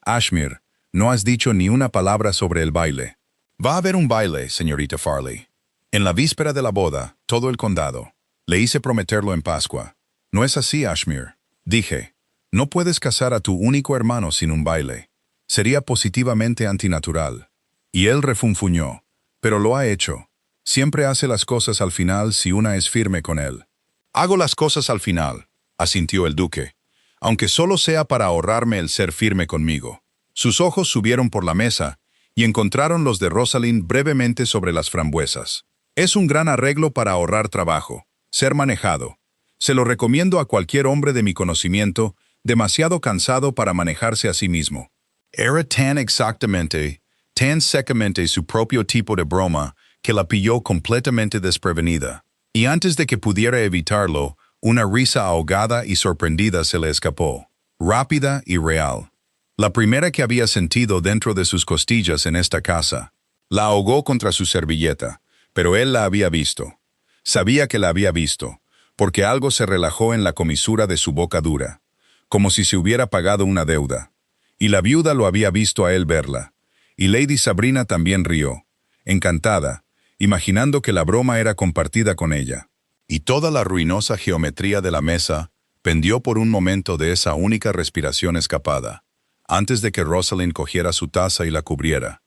«Ashmere, no has dicho ni una palabra sobre el baile». «Va a haber un baile, señorita Farley. En la víspera de la boda, todo el condado. Le hice prometerlo en Pascua. ¿No es así, Ashmere?». Dije. «No puedes casar a tu único hermano sin un baile. Sería positivamente antinatural». Y él refunfuñó. «Pero lo ha hecho. Siempre hace las cosas al final si una es firme con él». «Hago las cosas al final», asintió el duque, «aunque solo sea para ahorrarme el ser firme conmigo». Sus ojos subieron por la mesa y encontraron los de Rosalind brevemente sobre las frambuesas. «Es un gran arreglo para ahorrar trabajo, ser manejado. Se lo recomiendo a cualquier hombre de mi conocimiento, demasiado cansado para manejarse a sí mismo». Era tan exactamente, tan secamente su propio tipo de broma que la pilló completamente desprevenida. Y antes de que pudiera evitarlo, una risa ahogada y sorprendida se le escapó, rápida y real. La primera que había sentido dentro de sus costillas en esta casa. La ahogó contra su servilleta, pero él la había visto. Sabía que la había visto, porque algo se relajó en la comisura de su boca dura, como si se hubiera pagado una deuda. Y la viuda lo había visto a él verla. Y Lady Sabrina también rió, encantada, imaginando que la broma era compartida con ella. Y toda la ruinosa geometría de la mesa pendió por un momento de esa única respiración escapada, antes de que Rosalind cogiera su taza y la cubriera.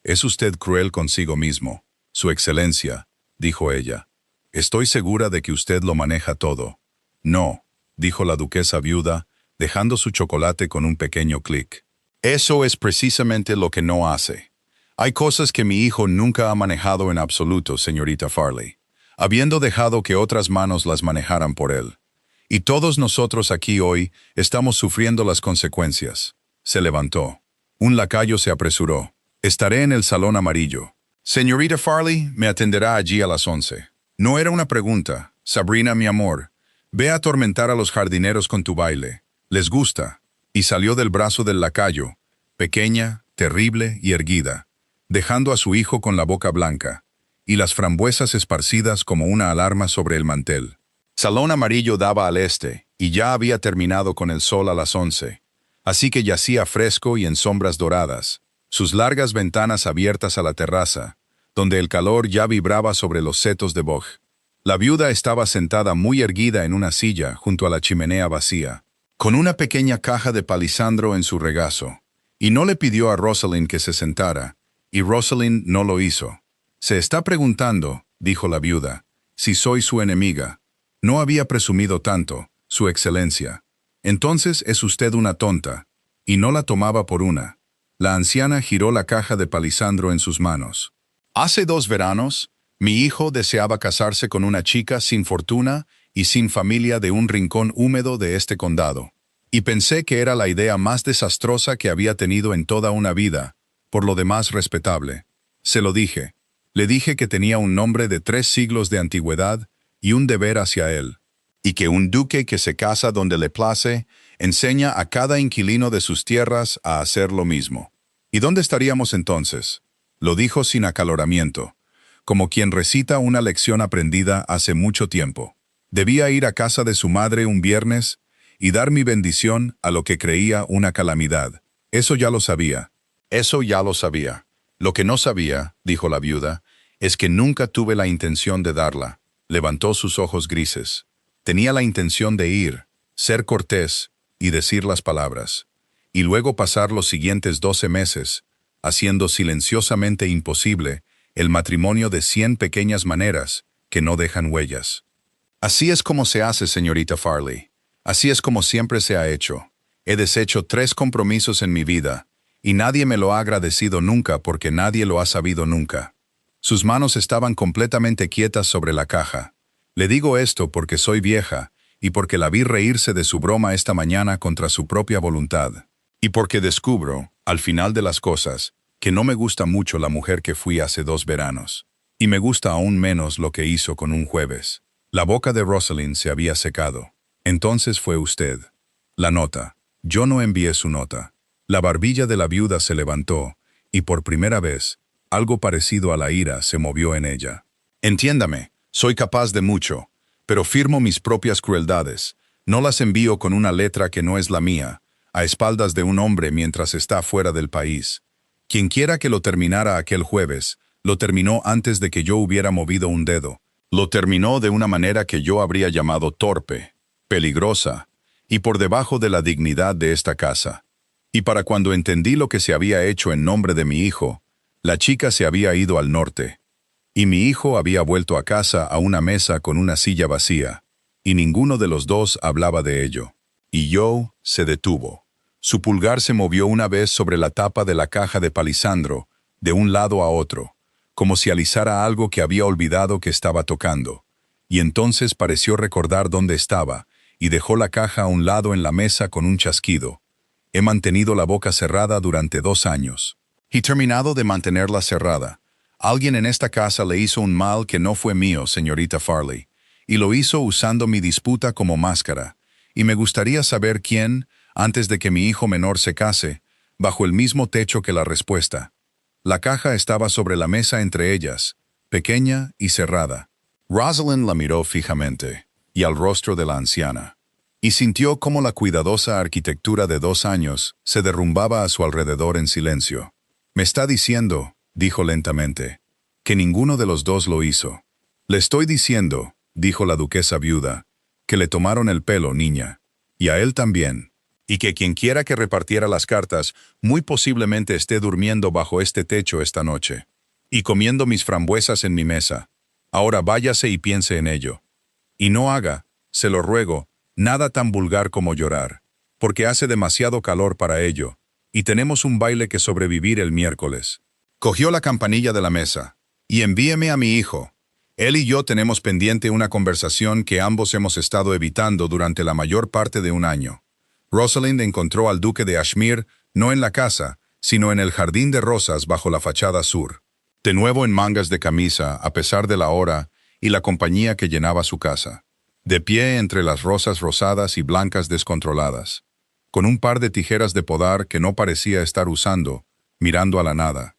«Es usted cruel consigo mismo, Su Excelencia», dijo ella. «Estoy segura de que usted lo maneja todo». «No», dijo la duquesa viuda, dejando su chocolate con un pequeño clic. «Eso es precisamente lo que no hace. Hay cosas que mi hijo nunca ha manejado en absoluto, señorita Farley, habiendo dejado que otras manos las manejaran por él. Y todos nosotros aquí hoy estamos sufriendo las consecuencias». Se levantó. Un lacayo se apresuró. «Estaré en el salón amarillo. Señorita Farley me atenderá allí a las 11. No era una pregunta. Sabrina, mi amor, ve a atormentar a los jardineros con tu baile. Les gusta». Y salió del brazo del lacayo, pequeña, terrible y erguida, dejando a su hijo con la boca blanca, y las frambuesas esparcidas como una alarma sobre el mantel. Salón amarillo daba al este, y ya había terminado con el sol a las 11, así que yacía fresco y en sombras doradas, sus largas ventanas abiertas a la terraza, donde el calor ya vibraba sobre los setos de boj. La viuda estaba sentada muy erguida en una silla junto a la chimenea vacía, con una pequeña caja de palisandro en su regazo, y no le pidió a Rosalind que se sentara, y Rosalind no lo hizo. «Se está preguntando», dijo la viuda, «si soy su enemiga. No había presumido tanto, Su Excelencia. Entonces es usted una tonta», y no la tomaba por una. La anciana giró la caja de palisandro en sus manos. «Hace 2 veranos, Mi hijo deseaba casarse con una chica sin fortuna y sin familia de un rincón húmedo de este condado. Y pensé que era la idea más desastrosa que había tenido en toda una vida, por lo demás respetable. Se lo dije. Le dije que tenía un nombre de 3 siglos de antigüedad y un deber hacia él, y que un duque que se casa donde le place enseña a cada inquilino de sus tierras a hacer lo mismo. ¿Y dónde estaríamos entonces? Lo dijo sin acaloramiento, como quien recita una lección aprendida hace mucho tiempo. Debía ir a casa de su madre un viernes y dar mi bendición a lo que creía una calamidad. Eso ya lo sabía. Eso ya lo sabía. Lo que no sabía, dijo la viuda, es que nunca tuve la intención de darla. Levantó sus ojos grises. Tenía la intención de ir, ser cortés y decir las palabras, y luego pasar los siguientes 12 meses, haciendo silenciosamente imposible el matrimonio de 100 pequeñas maneras que no dejan huellas. Así es como se hace, señorita Farley. Así es como siempre se ha hecho. He deshecho 3 compromisos en mi vida, y nadie me lo ha agradecido nunca porque nadie lo ha sabido nunca. Sus manos estaban completamente quietas sobre la caja. Le digo esto porque soy vieja, y porque la vi reírse de su broma esta mañana contra su propia voluntad. Y porque descubro, al final de las cosas, que no me gusta mucho la mujer que fui hace 2 veranos. Y me gusta aún menos lo que hizo con un jueves. La boca de Rosalind se había secado. Entonces fue usted. La nota. Yo no envié su nota. La barbilla de la viuda se levantó, y por primera vez, algo parecido a la ira se movió en ella. Entiéndame, soy capaz de mucho, pero firmo mis propias crueldades. No las envío con una letra que no es la mía, a espaldas de un hombre mientras está fuera del país. Quienquiera que lo terminara aquel jueves, lo terminó antes de que yo hubiera movido un dedo. Lo terminó de una manera que yo habría llamado torpe, peligrosa, y por debajo de la dignidad de esta casa. Y para cuando entendí lo que se había hecho en nombre de mi hijo, la chica se había ido al norte, y mi hijo había vuelto a casa a una mesa con una silla vacía, y ninguno de los dos hablaba de ello. Y Joe se detuvo. Su pulgar se movió una vez sobre la tapa de la caja de palisandro, de un lado a otro, como si alisara algo que había olvidado que estaba tocando, y entonces pareció recordar dónde estaba, y dejó la caja a un lado en la mesa con un chasquido. He mantenido la boca cerrada durante 2 años. Y terminado de mantenerla cerrada. Alguien en esta casa le hizo un mal que no fue mío, señorita Farley, y lo hizo usando mi disputa como máscara, y me gustaría saber quién, antes de que mi hijo menor se case, bajo el mismo techo que la respuesta. La caja estaba sobre la mesa entre ellas, pequeña y cerrada. Rosalind la miró fijamente, y al rostro de la anciana, y sintió cómo la cuidadosa arquitectura de 2 años se derrumbaba a su alrededor en silencio. «Me está diciendo», dijo lentamente, «que ninguno de los dos lo hizo». «Le estoy diciendo», dijo la duquesa viuda, «que le tomaron el pelo, niña, y a él también, y que quienquiera que repartiera las cartas muy posiblemente esté durmiendo bajo este techo esta noche, y comiendo mis frambuesas en mi mesa. Ahora váyase y piense en ello. Y no haga, se lo ruego, nada tan vulgar como llorar, porque hace demasiado calor para ello, y tenemos un baile que sobrevivir el miércoles». Cogió la campanilla de la mesa. «Y envíeme a mi hijo. Él y yo tenemos pendiente una conversación que ambos hemos estado evitando durante la mayor parte de un año». Rosalind encontró al duque de Ashmere no en la casa, sino en el jardín de rosas bajo la fachada sur. De nuevo en mangas de camisa, a pesar de la hora y la compañía que llenaba su casa. De pie entre las rosas rosadas y blancas descontroladas. Con un par de tijeras de podar que no parecía estar usando, mirando a la nada.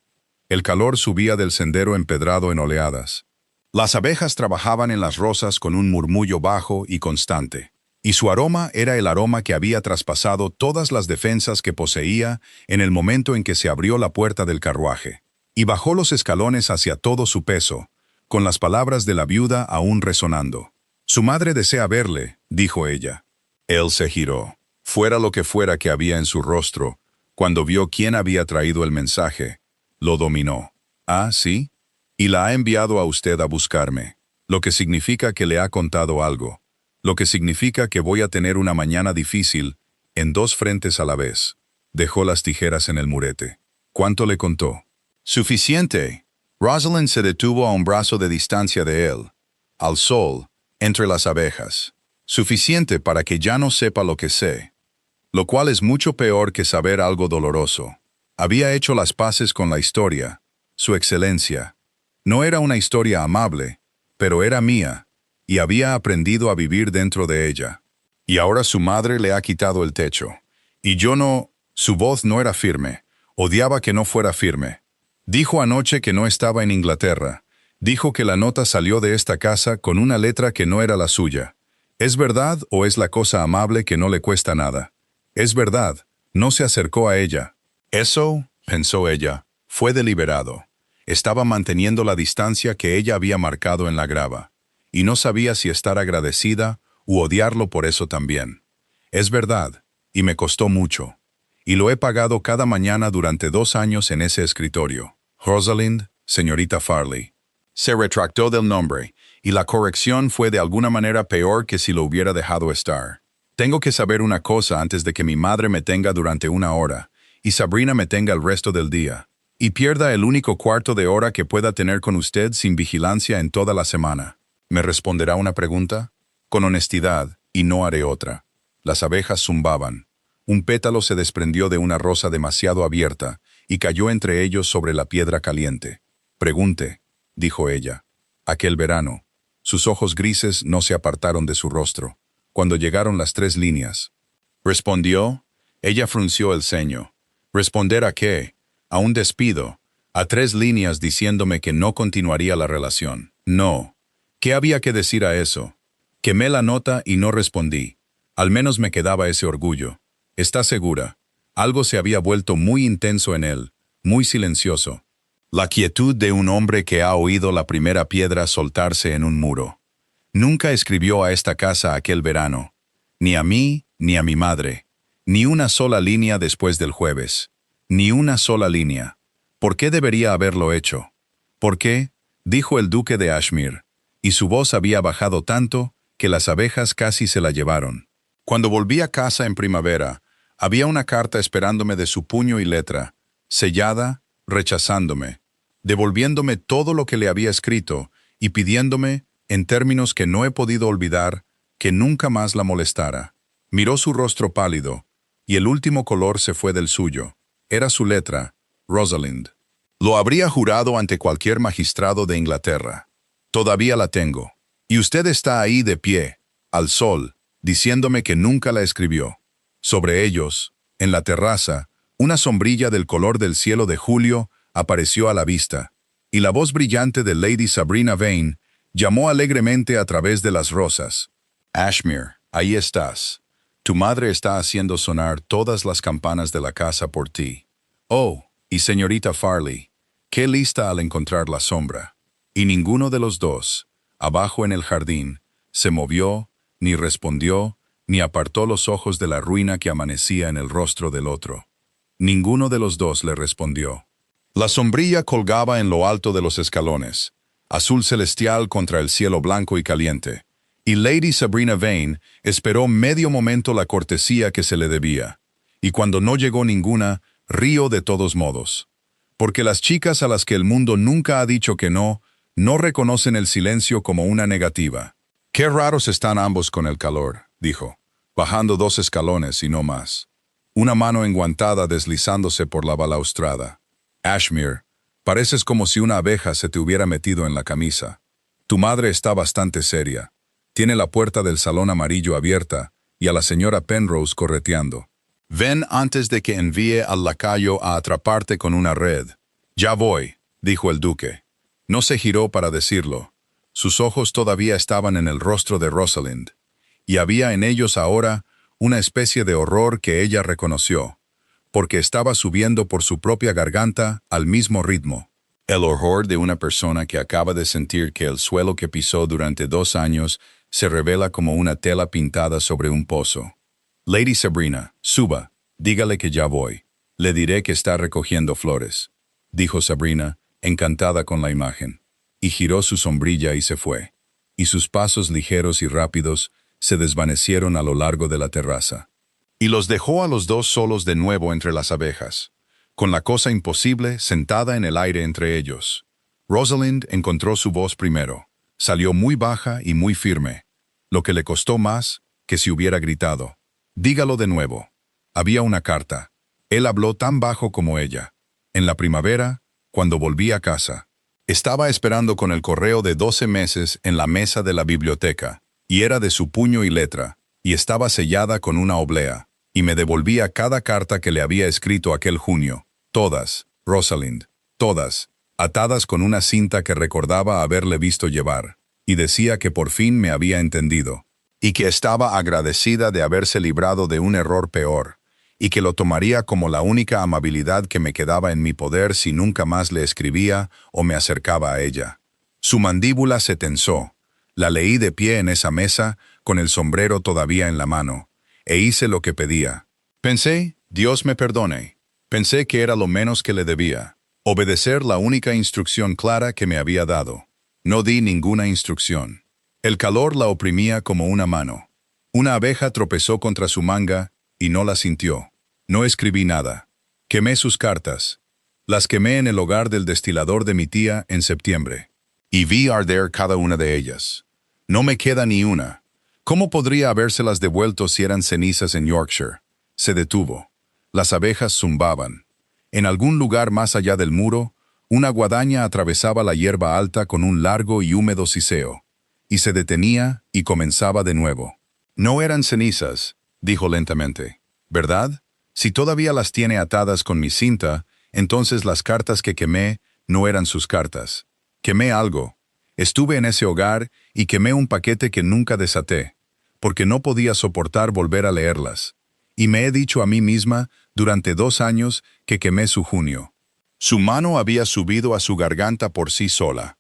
El calor subía del sendero empedrado en oleadas. Las abejas trabajaban en las rosas con un murmullo bajo y constante, y su aroma era el aroma que había traspasado todas las defensas que poseía en el momento en que se abrió la puerta del carruaje, y bajó los escalones hacia todo su peso, con las palabras de la viuda aún resonando. «Su madre desea verle», dijo ella. Él se giró. Fuera lo que fuera que había en su rostro, cuando vio quién había traído el mensaje, lo dominó. «Ah, sí, y la ha enviado a usted a buscarme, lo que significa que le ha contado algo, lo que significa que voy a tener una mañana difícil en 2 frentes a la vez». Dejó las tijeras en el murete. «¿Cuánto le contó?» «Suficiente», Rosalind se detuvo a un brazo de distancia de él, al sol, entre las abejas. Suficiente para que ya no sepa lo que sé, lo cual es mucho peor que saber algo doloroso. Había hecho las paces con la historia, su excelencia. No era una historia amable, pero era mía, y había aprendido a vivir dentro de ella. Y ahora su madre le ha quitado el techo. Y yo no... Su voz no era firme. Odiaba que no fuera firme. Dijo anoche que no estaba en Inglaterra. Dijo que la nota salió de esta casa con una letra que no era la suya. ¿Es verdad o es la cosa amable que no le cuesta nada? Es verdad. No se acercó a ella. Eso, pensó ella, fue deliberado. Estaba manteniendo la distancia que ella había marcado en la grava, y no sabía si estar agradecida u odiarlo por eso también. Es verdad, y me costó mucho. Y lo he pagado cada mañana durante 2 años en ese escritorio. Rosalind, señorita Farley. Se retractó del nombre, y la corrección fue de alguna manera peor que si lo hubiera dejado estar. Tengo que saber una cosa antes de que mi madre me tenga durante 1 hora, y Sabrina me tenga el resto del día, y pierda el único cuarto de hora que pueda tener con usted sin vigilancia en toda la semana. ¿Me responderá una pregunta? Con honestidad, y no haré otra. Las abejas zumbaban. Un pétalo se desprendió de una rosa demasiado abierta y cayó entre ellos sobre la piedra caliente. Pregunte, dijo ella. Aquel verano. Sus ojos grises no se apartaron de su rostro. Cuando llegaron las 3 líneas. ¿Respondió? Ella frunció el ceño. ¿Responder a qué? A un despido. A 3 líneas diciéndome que no continuaría la relación. No. ¿Qué había que decir a eso? Quemé la nota y no respondí. Al menos me quedaba ese orgullo. ¿Está segura? Algo se había vuelto muy intenso en él, muy silencioso. La quietud de un hombre que ha oído la primera piedra soltarse en un muro. Nunca escribió a esta casa aquel verano. Ni a mí, ni a mi madre. Ni una sola línea después del jueves. Ni una sola línea. ¿Por qué debería haberlo hecho? ¿Por qué? Dijo el duque de Ashmere, y su voz había bajado tanto que las abejas casi se la llevaron. Cuando volví a casa en primavera, había una carta esperándome de su puño y letra, sellada, rechazándome, devolviéndome todo lo que le había escrito y pidiéndome, en términos que no he podido olvidar, que nunca más la molestara. Miró su rostro pálido, y el último color se fue del suyo. Era su letra, Rosalind. Lo habría jurado ante cualquier magistrado de Inglaterra. Todavía la tengo. Y usted está ahí de pie, al sol, diciéndome que nunca la escribió. Sobre ellos, en la terraza, una sombrilla del color del cielo de julio apareció a la vista, y la voz brillante de Lady Sabrina Vane llamó alegremente a través de las rosas. Ashmere, ahí estás. Tu madre está haciendo sonar todas las campanas de la casa por ti. Oh, y señorita Farley, qué lista al encontrar la sombra. Y ninguno de los dos, abajo en el jardín, se movió, ni respondió, ni apartó los ojos de la ruina que amanecía en el rostro del otro. Ninguno de los dos le respondió. La sombrilla colgaba en lo alto de los escalones, azul celestial contra el cielo blanco y caliente, y Lady Sabrina Vane esperó medio momento la cortesía que se le debía, y cuando no llegó ninguna, rió de todos modos. Porque las chicas a las que el mundo nunca ha dicho que no reconocen el silencio como una negativa. «Qué raros están ambos con el calor», dijo, bajando 2 escalones y no más. Una mano enguantada deslizándose por la balaustrada. «Ashmere, pareces como si una abeja se te hubiera metido en la camisa. Tu madre está bastante seria. Tiene la puerta del salón amarillo abierta y a la señora Penrose correteando. Ven antes de que envíe al lacayo a atraparte con una red». «Ya voy», dijo el duque. No se giró para decirlo. Sus ojos todavía estaban en el rostro de Rosalind, y había en ellos ahora una especie de horror que ella reconoció, porque estaba subiendo por su propia garganta al mismo ritmo. El horror de una persona que acaba de sentir que el suelo que pisó durante 2 años se revela como una tela pintada sobre un pozo. «Lady Sabrina, suba, dígale que ya voy. Le diré que está recogiendo flores», dijo Sabrina, encantada con la imagen, y giró su sombrilla y se fue, y sus pasos ligeros y rápidos se desvanecieron a lo largo de la terraza. Y los dejó a los dos solos de nuevo entre las abejas, con la cosa imposible sentada en el aire entre ellos. Rosalind encontró su voz primero. Salió muy baja y muy firme, lo que le costó más que si hubiera gritado. Dígalo de nuevo. Había una carta. Él habló tan bajo como ella. En la primavera, cuando volví a casa. Estaba esperando con el correo de 12 meses en la mesa de la biblioteca, y era de su puño y letra, y estaba sellada con una oblea, y me devolvía cada carta que le había escrito aquel junio. Todas, Rosalind, todas, atadas con una cinta que recordaba haberle visto llevar, y decía que por fin me había entendido, y que estaba agradecida de haberse librado de un error peor, y que lo tomaría como la única amabilidad que me quedaba en mi poder si nunca más le escribía o me acercaba a ella. Su mandíbula se tensó. La leí de pie en esa mesa, con el sombrero todavía en la mano, e hice lo que pedía. Pensé, Dios me perdone. Pensé que era lo menos que le debía. Obedecer la única instrucción clara que me había dado. No di ninguna instrucción. El calor la oprimía como una mano. Una abeja tropezó contra su manga y no la sintió. No escribí nada. Quemé sus cartas. Las quemé en el hogar del destilador de mi tía en septiembre. Y vi arder cada una de ellas. No me queda ni una. ¿Cómo podría habérselas devuelto si eran cenizas en Yorkshire? Se detuvo. Las abejas zumbaban. En algún lugar más allá del muro, una guadaña atravesaba la hierba alta con un largo y húmedo siseo. Y se detenía y comenzaba de nuevo. No eran cenizas, dijo lentamente. ¿Verdad? Si todavía las tiene atadas con mi cinta, entonces las cartas que quemé no eran sus cartas. Quemé algo. Estuve en ese hogar y quemé un paquete que nunca desaté, porque no podía soportar volver a leerlas. Y me he dicho a mí misma, durante 2 años, que quemé su junio. Su mano había subido a su garganta por sí sola.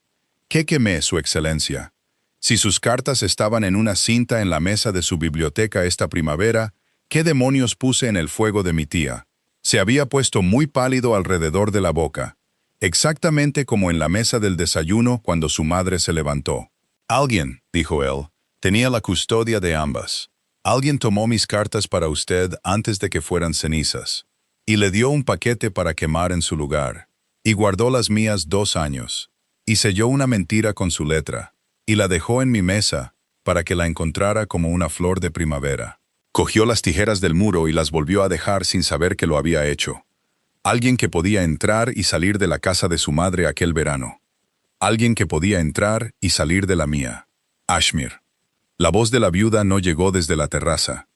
¿Qué quemé, Su Excelencia? Si sus cartas estaban en una cinta en la mesa de su biblioteca esta primavera, ¿qué demonios puse en el fuego de mi tía? Se había puesto muy pálido alrededor de la boca, exactamente como en la mesa del desayuno cuando su madre se levantó. Alguien, dijo él, tenía la custodia de ambas. Alguien tomó mis cartas para usted antes de que fueran cenizas, y le dio un paquete para quemar en su lugar, y guardó las mías 2 años, y selló una mentira con su letra, y la dejó en mi mesa para que la encontrara como una flor de primavera. Cogió las tijeras del muro y las volvió a dejar sin saber que lo había hecho. Alguien que podía entrar y salir de la casa de su madre aquel verano. Alguien que podía entrar y salir de la mía. Ashmere. La voz de la viuda no llegó desde la terraza.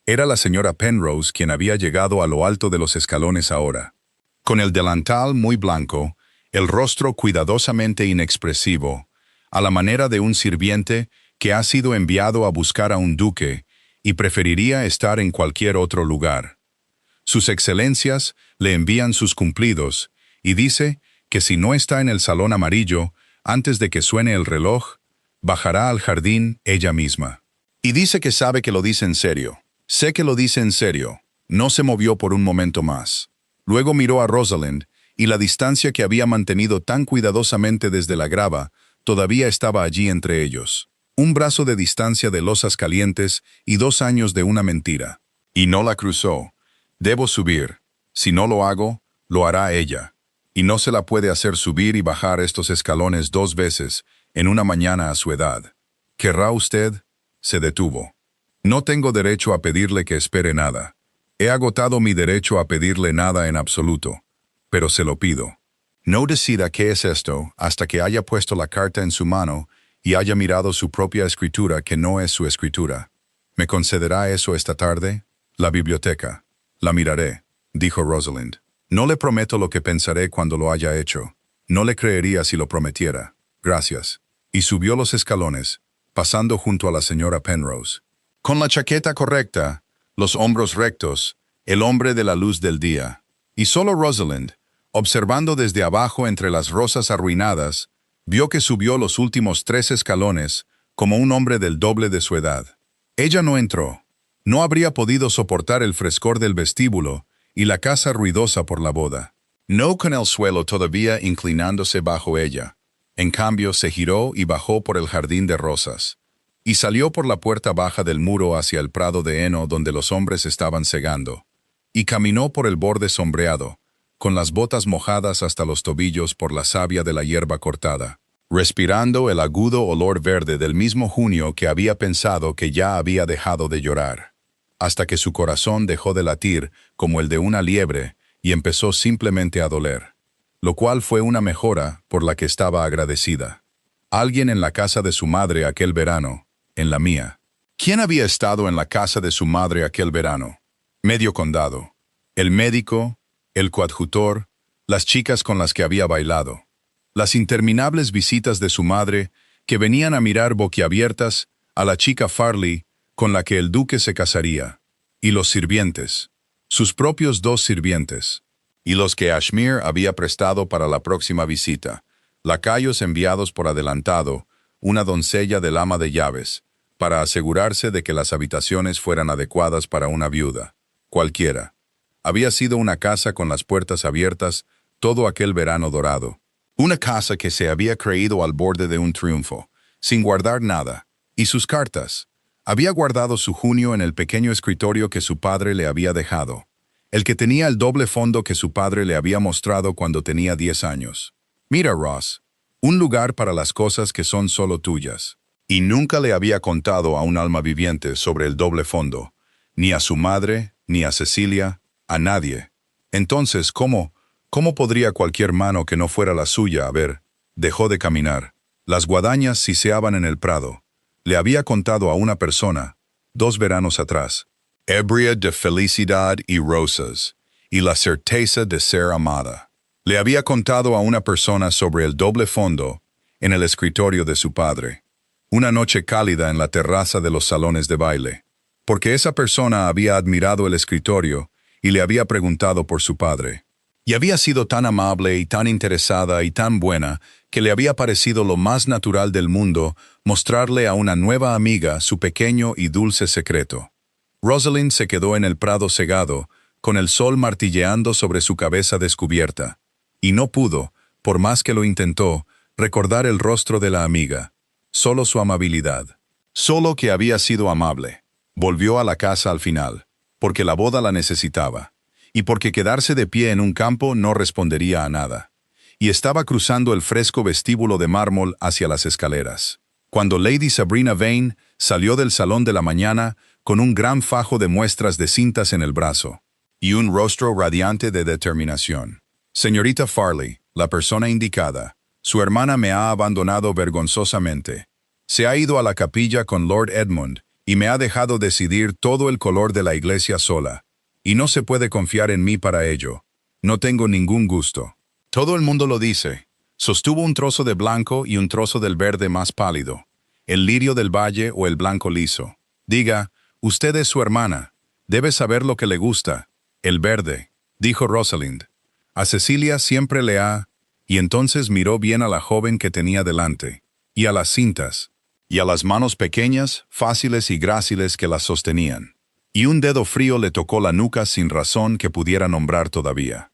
Era la señora Penrose quien había llegado a lo alto de los escalones ahora. Con el delantal muy blanco, el rostro cuidadosamente inexpresivo, a la manera de un sirviente que ha sido enviado a buscar a un duque y preferiría estar en cualquier otro lugar. Sus excelencias le envían sus cumplidos y dice que si no está en el salón amarillo, antes de que suene el reloj, bajará al jardín ella misma. Y dice que sabe que lo dice en serio. Sé que lo dice en serio. No se movió por un momento más. Luego miró a Rosalind y la distancia que había mantenido tan cuidadosamente desde la grava todavía estaba allí entre ellos. Un brazo de distancia de losas calientes y 2 años de una mentira. Y no la cruzó. Debo subir. Si no lo hago, lo hará ella. Y no se la puede hacer subir y bajar estos escalones 2 veces en una mañana a su edad. ¿Querrá usted? Se detuvo. No tengo derecho a pedirle que espere nada. He agotado mi derecho a pedirle nada en absoluto. Pero se lo pido. No decida qué es esto hasta que haya puesto la carta en su mano y haya mirado su propia escritura que no es su escritura. ¿Me concederá eso esta tarde? La biblioteca. La miraré, dijo Rosalind. No le prometo lo que pensaré cuando lo haya hecho. No le creería si lo prometiera. Gracias. Y subió los escalones, pasando junto a la señora Penrose. Con la chaqueta correcta, los hombros rectos, el hombre de la luz del día. Y solo Rosalind, observando desde abajo entre las rosas arruinadas, vio que subió los últimos 3 escalones como un hombre del doble de su edad. Ella no entró. No habría podido soportar el frescor del vestíbulo y la casa ruidosa por la boda. No con el suelo todavía inclinándose bajo ella. En cambio, se giró y bajó por el jardín de rosas. Y salió por la puerta baja del muro hacia el prado de heno donde los hombres estaban segando. Y caminó por el borde sombreado, con las botas mojadas hasta los tobillos por la savia de la hierba cortada, respirando el agudo olor verde del mismo junio que había pensado que ya había dejado de llorar, hasta que su corazón dejó de latir como el de una liebre y empezó simplemente a doler, lo cual fue una mejora por la que estaba agradecida. Alguien en la casa de su madre aquel verano, en la mía. ¿Quién había estado en la casa de su madre aquel verano? Medio condado. El médico, el coadjutor, las chicas con las que había bailado. Las interminables visitas de su madre, que venían a mirar boquiabiertas a la chica Farley con la que el duque se casaría. Y los sirvientes. Sus propios 2 sirvientes. Y los que Ashmere había prestado para la próxima visita. Lacayos enviados por adelantado, una doncella del ama de llaves, para asegurarse de que las habitaciones fueran adecuadas para una viuda, cualquiera. Había sido una casa con las puertas abiertas todo aquel verano dorado. Una casa que se había creído al borde de un triunfo, sin guardar nada. Y sus cartas. Había guardado su junio en el pequeño escritorio que su padre le había dejado, el que tenía el doble fondo que su padre le había mostrado cuando tenía 10 años. Mira, Ross, un lugar para las cosas que son solo tuyas. Y nunca le había contado a un alma viviente sobre el doble fondo, ni a su madre, ni a Cecilia, a nadie. Entonces, ¿cómo podría cualquier mano que no fuera la suya haber? Dejó de caminar. Las guadañas siseaban en el prado. Le había contado a una persona, 2 veranos atrás, ebria de felicidad y rosas, y la certeza de ser amada. Le había contado a una persona sobre el doble fondo en el escritorio de su padre. Una noche cálida en la terraza de los salones de baile, porque esa persona había admirado el escritorio y le había preguntado por su padre. Y había sido tan amable y tan interesada y tan buena que le había parecido lo más natural del mundo mostrarle a una nueva amiga su pequeño y dulce secreto. Rosalind se quedó en el prado cegado, con el sol martilleando sobre su cabeza descubierta, y no pudo, por más que lo intentó, recordar el rostro de la amiga. Solo su amabilidad. Solo que había sido amable. Volvió a la casa al final, porque la boda la necesitaba, y porque quedarse de pie en un campo no respondería a nada. Y estaba cruzando el fresco vestíbulo de mármol hacia las escaleras, cuando Lady Sabrina Vane salió del salón de la mañana con un gran fajo de muestras de cintas en el brazo, y un rostro radiante de determinación. Señorita Farley, la persona indicada. Su hermana me ha abandonado vergonzosamente. Se ha ido a la capilla con Lord Edmund y me ha dejado decidir todo el color de la iglesia sola. Y no se puede confiar en mí para ello. No tengo ningún gusto. Todo el mundo lo dice. Sostuvo un trozo de blanco y un trozo del verde más pálido. El lirio del valle o el blanco liso. Diga, usted es su hermana. Debe saber lo que le gusta. El verde, dijo Rosalind. A Cecilia siempre le ha... Y entonces miró bien a la joven que tenía delante, y a las cintas, y a las manos pequeñas, fáciles y gráciles que las sostenían. Y un dedo frío le tocó la nuca sin razón que pudiera nombrar todavía.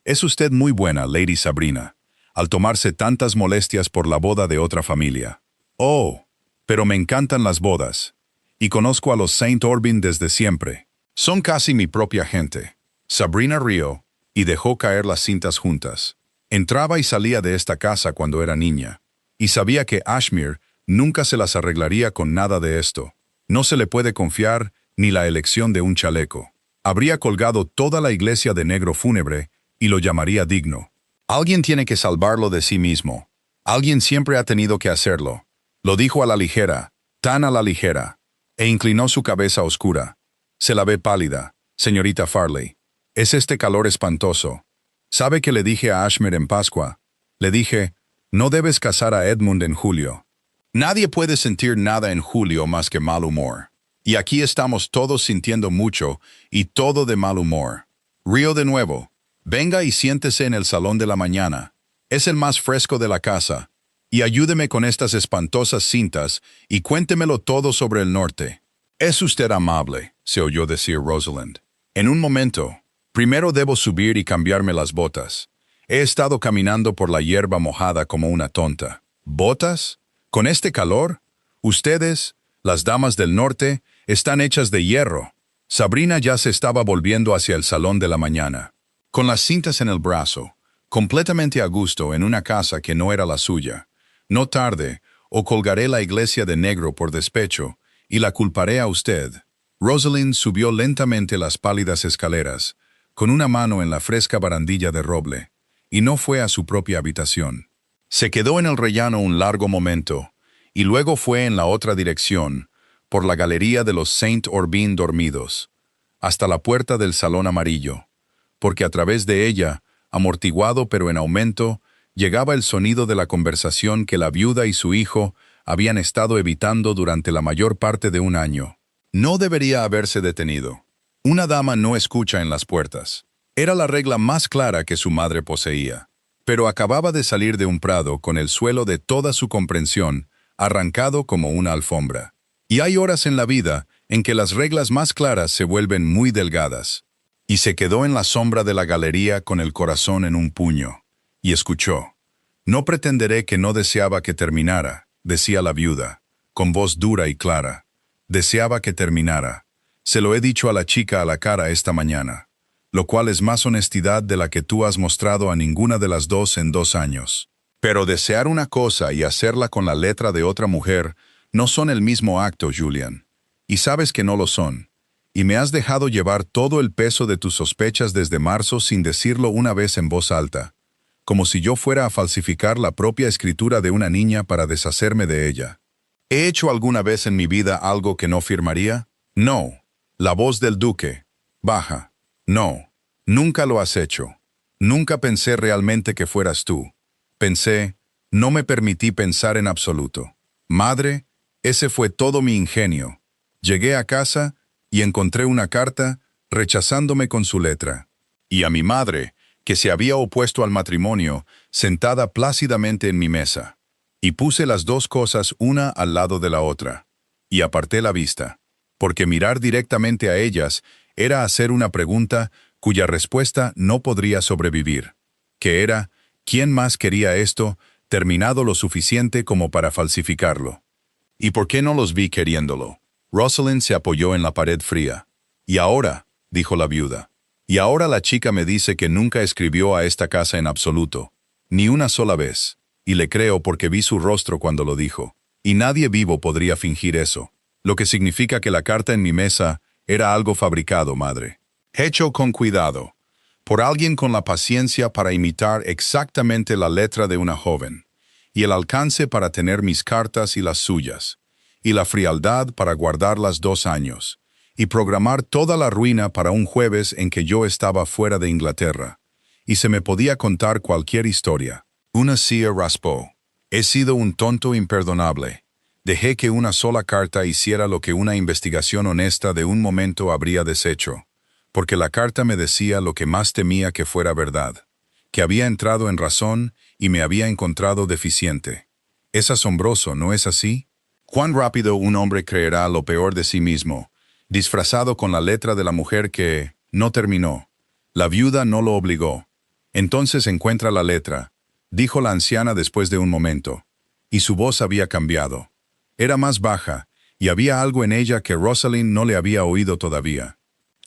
Es usted muy buena, Lady Sabrina, al tomarse tantas molestias por la boda de otra familia. Oh, pero me encantan las bodas. Y conozco a los Saint Orbin desde siempre. Son casi mi propia gente. Sabrina rió, y dejó caer las cintas juntas. Entraba y salía de esta casa cuando era niña, y sabía que Ashmere nunca se las arreglaría con nada de esto. No se le puede confiar ni la elección de un chaleco. Habría colgado toda la iglesia de negro fúnebre y lo llamaría digno. Alguien tiene que salvarlo de sí mismo. Alguien siempre ha tenido que hacerlo. Lo dijo a la ligera, tan a la ligera, e inclinó su cabeza oscura. Se la ve pálida, señorita Farley. Es este calor espantoso. ¿Sabe que le dije a Ashmere en Pascua? Le dije, no debes casar a Edmund en julio. Nadie puede sentir nada en julio más que mal humor. Y aquí estamos todos sintiendo mucho y todo de mal humor. Río de nuevo. Venga y siéntese en el salón de la mañana. Es el más fresco de la casa. Y ayúdeme con estas espantosas cintas y cuéntemelo todo sobre el norte. Es usted amable, se oyó decir Rosalind. En un momento. Primero debo subir y cambiarme las botas. He estado caminando por la hierba mojada como una tonta. ¿Botas? ¿Con este calor? Ustedes, las damas del norte, están hechas de hierro. Sabrina ya se estaba volviendo hacia el salón de la mañana. con las cintas en el brazo, completamente a gusto en una casa que no era la suya. No tarde, o colgaré la iglesia de negro por despecho, y la culparé a usted. Rosalind subió lentamente las pálidas escaleras, con una mano en la fresca barandilla de roble, y no fue a su propia habitación. Se quedó en el rellano un largo momento, y luego fue en la otra dirección, por la galería de los Saint Orbin dormidos, hasta la puerta del salón amarillo, porque a través de ella, amortiguado pero en aumento, llegaba el sonido de la conversación que la viuda y su hijo habían estado evitando durante la mayor parte de un año. No debería haberse detenido. Una dama no escucha en las puertas. Era la regla más clara que su madre poseía. Pero acababa de salir de un prado con el suelo de toda su comprensión arrancado como una alfombra. Y hay horas en la vida en que las reglas más claras se vuelven muy delgadas. Y se quedó en la sombra de la galería con el corazón en un puño. Y escuchó. «No pretenderé que no deseaba que terminara», decía la viuda, con voz dura y clara. «Deseaba que terminara. Se lo he dicho a la chica a la cara esta mañana, lo cual es más honestidad de la que tú has mostrado a ninguna de las dos en 2 años. Pero desear una cosa y hacerla con la letra de otra mujer no son el mismo acto, Julian. Y sabes que no lo son. Y me has dejado llevar todo el peso de tus sospechas desde marzo sin decirlo una vez en voz alta, como si yo fuera a falsificar la propia escritura de una niña para deshacerme de ella. ¿He hecho alguna vez en mi vida algo que no firmaría? No. La voz del duque. Baja. No. Nunca lo has hecho. Nunca pensé realmente que fueras tú. Pensé, no me permití pensar en absoluto. Madre, ese fue todo mi ingenio. Llegué a casa y encontré una carta rechazándome con su letra. Y a mi madre, que se había opuesto al matrimonio, sentada plácidamente en mi mesa. Y puse las dos cosas una al lado de la otra. Y aparté la vista, porque mirar directamente a ellas era hacer una pregunta cuya respuesta no podría sobrevivir, que era, ¿quién más quería esto, terminado lo suficiente como para falsificarlo? ¿Y por qué no los vi queriéndolo? Rosalind se apoyó en la pared fría. «Y ahora», dijo la viuda, «y ahora la chica me dice que nunca escribió a esta casa en absoluto, ni una sola vez, y le creo porque vi su rostro cuando lo dijo, y nadie vivo podría fingir eso, lo que significa que la carta en mi mesa era algo fabricado, madre. Hecho con cuidado, por alguien con la paciencia para imitar exactamente la letra de una joven, y el alcance para tener mis cartas y las suyas, y la frialdad para guardarlas 2 años, y programar toda la ruina para un jueves en que yo estaba fuera de Inglaterra, y se me podía contar cualquier historia. Una silla raspó. He sido un tonto imperdonable. Dejé que una sola carta hiciera lo que una investigación honesta de un momento habría deshecho, porque la carta me decía lo que más temía que fuera verdad, que había entrado en razón y me había encontrado deficiente. Es asombroso, ¿no es así? ¿Cuán rápido un hombre creerá lo peor de sí mismo, disfrazado con la letra de la mujer que no terminó? La viuda no lo obligó. Entonces encuentra la letra, dijo la anciana después de un momento, y su voz había cambiado. Era más baja, y había algo en ella que Rosalind no le había oído todavía.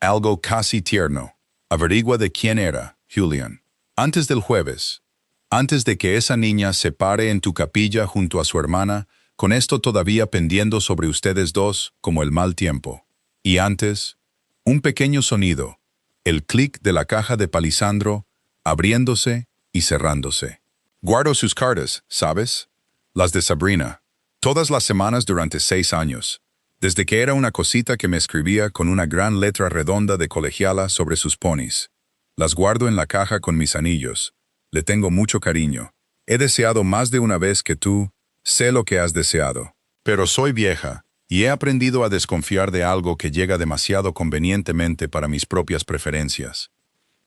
Algo casi tierno. Averigua de quién era, Julian. Antes del jueves. Antes de que esa niña se pare en tu capilla junto a su hermana, con esto todavía pendiendo sobre ustedes dos como el mal tiempo. Y antes, un pequeño sonido, el clic de la caja de palisandro, abriéndose y cerrándose. Guardo sus cartas, ¿sabes? Las de Sabrina. Todas las semanas durante 6 años. Desde que era una cosita que me escribía con una gran letra redonda de colegiala sobre sus ponis. Las guardo en la caja con mis anillos. Le tengo mucho cariño. He deseado más de una vez que tú, sé lo que has deseado. Pero soy vieja, y he aprendido a desconfiar de algo que llega demasiado convenientemente para mis propias preferencias.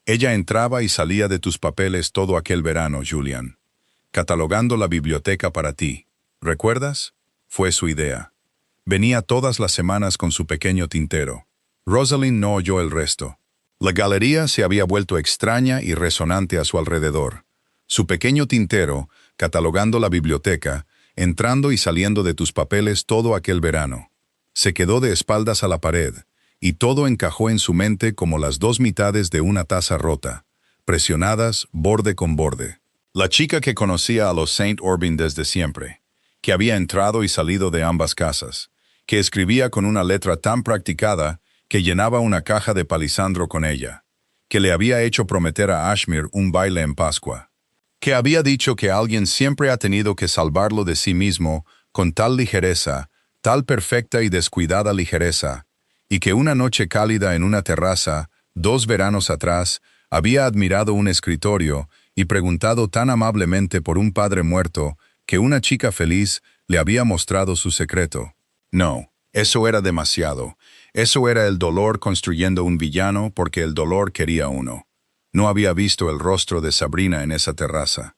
Ella entraba y salía de tus papeles todo aquel verano, Julian, catalogando la biblioteca para ti. ¿Recuerdas? Fue su idea. Venía todas las semanas con su pequeño tintero. Rosalind no oyó el resto. La galería se había vuelto extraña y resonante a su alrededor. Su pequeño tintero, catalogando la biblioteca, entrando y saliendo de tus papeles todo aquel verano. Se quedó de espaldas a la pared, y todo encajó en su mente como las 2 mitades de una taza rota, presionadas borde con borde. La chica que conocía a los Saint Orbin desde siempre, que había entrado y salido de ambas casas, que escribía con una letra tan practicada que llenaba una caja de palisandro con ella, que le había hecho prometer a Ashmere un baile en Pascua, que había dicho que alguien siempre ha tenido que salvarlo de sí mismo con tal ligereza, tal perfecta y descuidada ligereza, y que una noche cálida en una terraza, 2 veranos atrás, había admirado un escritorio y preguntado tan amablemente por un padre muerto que una chica feliz le había mostrado su secreto. No, eso era demasiado. Eso era el dolor construyendo un villano porque el dolor quería uno. No había visto el rostro de Sabrina en esa terraza.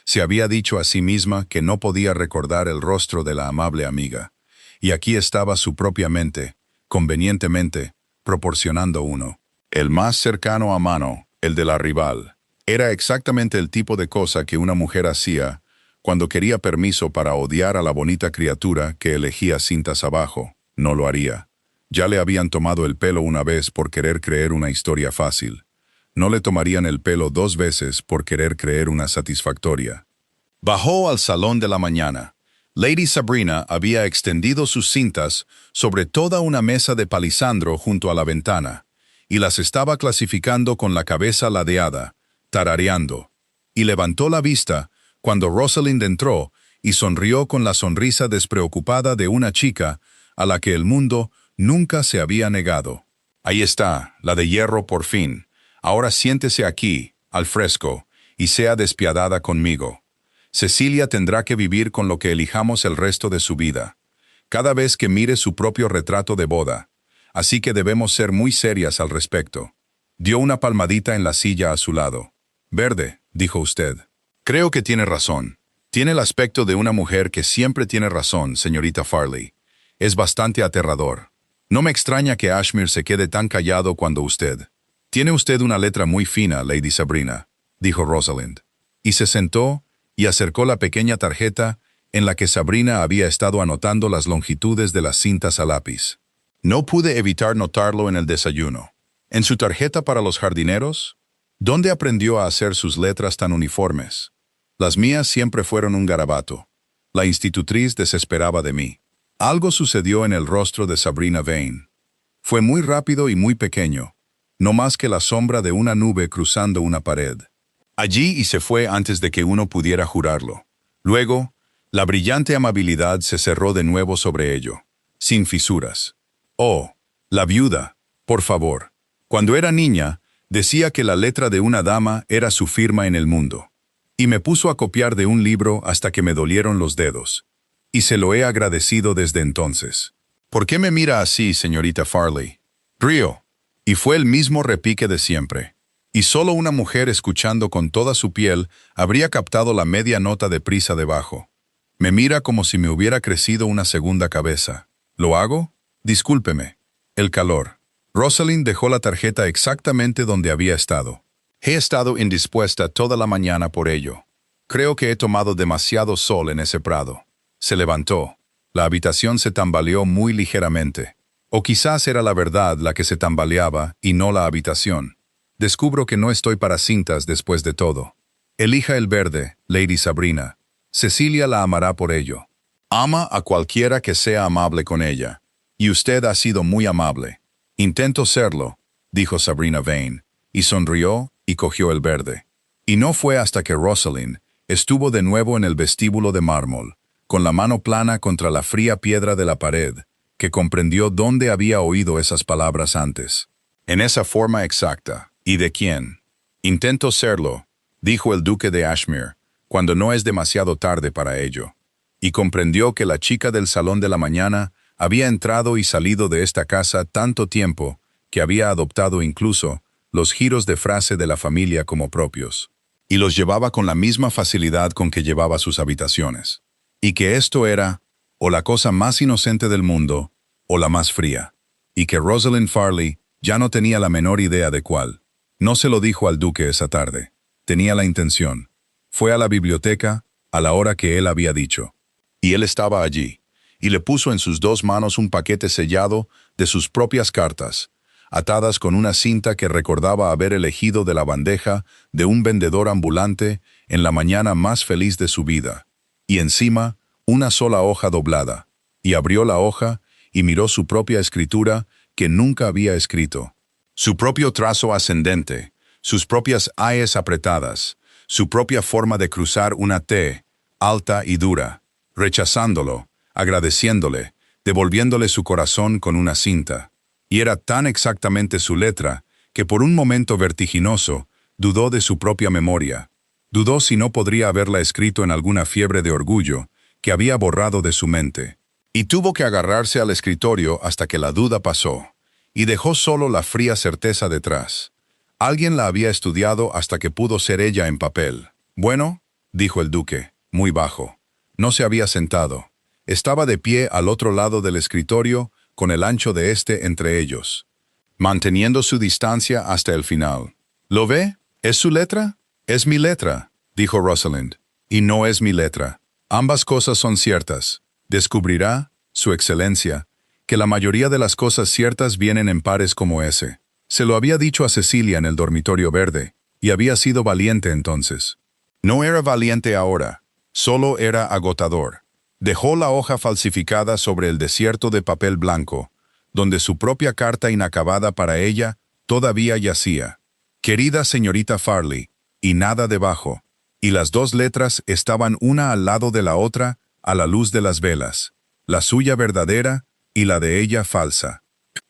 Se había dicho a sí misma que no podía recordar el rostro de la amable amiga. Y aquí estaba su propia mente, convenientemente, proporcionando uno. El más cercano a mano, el de la rival. Era exactamente el tipo de cosa que una mujer hacía cuando quería permiso para odiar a la bonita criatura que elegía cintas abajo. No lo haría. Ya le habían tomado el pelo una vez por querer creer una historia fácil. No le tomarían el pelo 2 veces por querer creer una satisfactoria. Bajó al salón de la mañana. Lady Sabrina había extendido sus cintas sobre toda una mesa de palisandro junto a la ventana, y las estaba clasificando con la cabeza ladeada, tarareando, y levantó la vista cuando Rosalind entró y sonrió con la sonrisa despreocupada de una chica a la que el mundo nunca se había negado. Ahí está, la de hierro por fin. Ahora siéntese aquí, al fresco, y sea despiadada conmigo. Cecilia tendrá que vivir con lo que elijamos el resto de su vida, cada vez que mire su propio retrato de boda, así que debemos ser muy serias al respecto. Dio una palmadita en la silla a su lado. Verde, dijo usted. Creo que tiene razón. Tiene el aspecto de una mujer que siempre tiene razón, señorita Farley. Es bastante aterrador. No me extraña que Ashmere se quede tan callado cuando usted... Tiene usted una letra muy fina, Lady Sabrina, dijo Rosalind. Y se sentó y acercó la pequeña tarjeta en la que Sabrina había estado anotando las longitudes de las cintas a lápiz. No pude evitar notarlo en el desayuno. ¿En su tarjeta para los jardineros? ¿Dónde aprendió a hacer sus letras tan uniformes? Las mías siempre fueron un garabato. La institutriz desesperaba de mí. Algo sucedió en el rostro de Sabrina Vane. Fue muy rápido y muy pequeño, no más que la sombra de una nube cruzando una pared. Allí y se fue antes de que uno pudiera jurarlo. Luego, la brillante amabilidad se cerró de nuevo sobre ello, sin fisuras. Oh, la viuda, por favor. Cuando era niña, decía que la letra de una dama era su firma en el mundo. Y me puso a copiar de un libro hasta que me dolieron los dedos. Y se lo he agradecido desde entonces. ¿Por qué me mira así, señorita Farley? Río. Y fue el mismo repique de siempre. Y solo una mujer escuchando con toda su piel habría captado la media nota de prisa debajo. Me mira como si me hubiera crecido una segunda cabeza. ¿Lo hago? Discúlpeme. El calor. Rosalind dejó la tarjeta exactamente donde había estado. He estado indispuesta toda la mañana por ello. Creo que he tomado demasiado sol en ese prado. Se levantó. La habitación se tambaleó muy ligeramente. O quizás era la verdad la que se tambaleaba y no la habitación. Descubro que no estoy para cintas después de todo. Elija el verde, Lady Sabrina. Cecilia la amará por ello. Ama a cualquiera que sea amable con ella. Y usted ha sido muy amable. Intento serlo, dijo Sabrina Vane, y sonrió y cogió el verde. Y no fue hasta que Rosalind estuvo de nuevo en el vestíbulo de mármol, con la mano plana contra la fría piedra de la pared, que comprendió dónde había oído esas palabras antes. En esa forma exacta. ¿Y de quién? Intento serlo, dijo el duque de Ashmere, cuando no es demasiado tarde para ello. Y comprendió que la chica del salón de la mañana había entrado y salido de esta casa tanto tiempo que había adoptado incluso los giros de frase de la familia como propios, y los llevaba con la misma facilidad con que llevaba sus habitaciones. Y que esto era o la cosa más inocente del mundo o la más fría, y que Rosalind Farley ya no tenía la menor idea de cuál. No se lo dijo al duque esa tarde. Tenía la intención. Fue a la biblioteca a la hora que él había dicho. Y él estaba allí, y le puso en sus 2 manos un paquete sellado de sus propias cartas, atadas con una cinta que recordaba haber elegido de la bandeja de un vendedor ambulante en la mañana más feliz de su vida, y encima una sola hoja doblada, y abrió la hoja y miró su propia escritura que nunca había escrito. Su propio trazo ascendente, sus propias ayes apretadas, su propia forma de cruzar una T, alta y dura, rechazándolo, agradeciéndole, devolviéndole su corazón con una cinta. Y era tan exactamente su letra que por un momento vertiginoso dudó de su propia memoria. Dudó si no podría haberla escrito en alguna fiebre de orgullo que había borrado de su mente. Y tuvo que agarrarse al escritorio hasta que la duda pasó, y dejó solo la fría certeza detrás. Alguien la había estudiado hasta que pudo ser ella en papel. Bueno, dijo el duque, muy bajo. No se había sentado. Estaba de pie al otro lado del escritorio, con el ancho de este entre ellos, manteniendo su distancia hasta el final. ¿Lo ve? ¿Es su letra? Es mi letra, dijo Rosalind. Y no es mi letra. Ambas cosas son ciertas. Descubrirá, Su Excelencia, que la mayoría de las cosas ciertas vienen en pares como ese. Se lo había dicho a Cecilia en el dormitorio verde, y había sido valiente entonces. No era valiente ahora, solo era agotador. Dejó la hoja falsificada sobre el desierto de papel blanco, donde su propia carta inacabada para ella todavía yacía. Querida señorita Farley, y nada debajo. Y las dos letras estaban una al lado de la otra a la luz de las velas, la suya verdadera y la de ella falsa.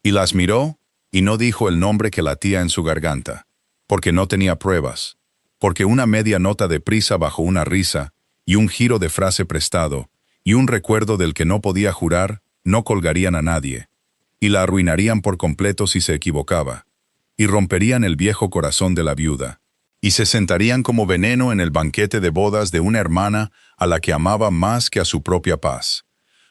Y las miró, y no dijo el nombre que latía en su garganta, porque no tenía pruebas, porque una media nota de prisa bajo una risa, y un giro de frase prestado, y un recuerdo del que no podía jurar, no colgarían a nadie, y la arruinarían por completo si se equivocaba, y romperían el viejo corazón de la viuda, y se sentarían como veneno en el banquete de bodas de una hermana a la que amaba más que a su propia paz.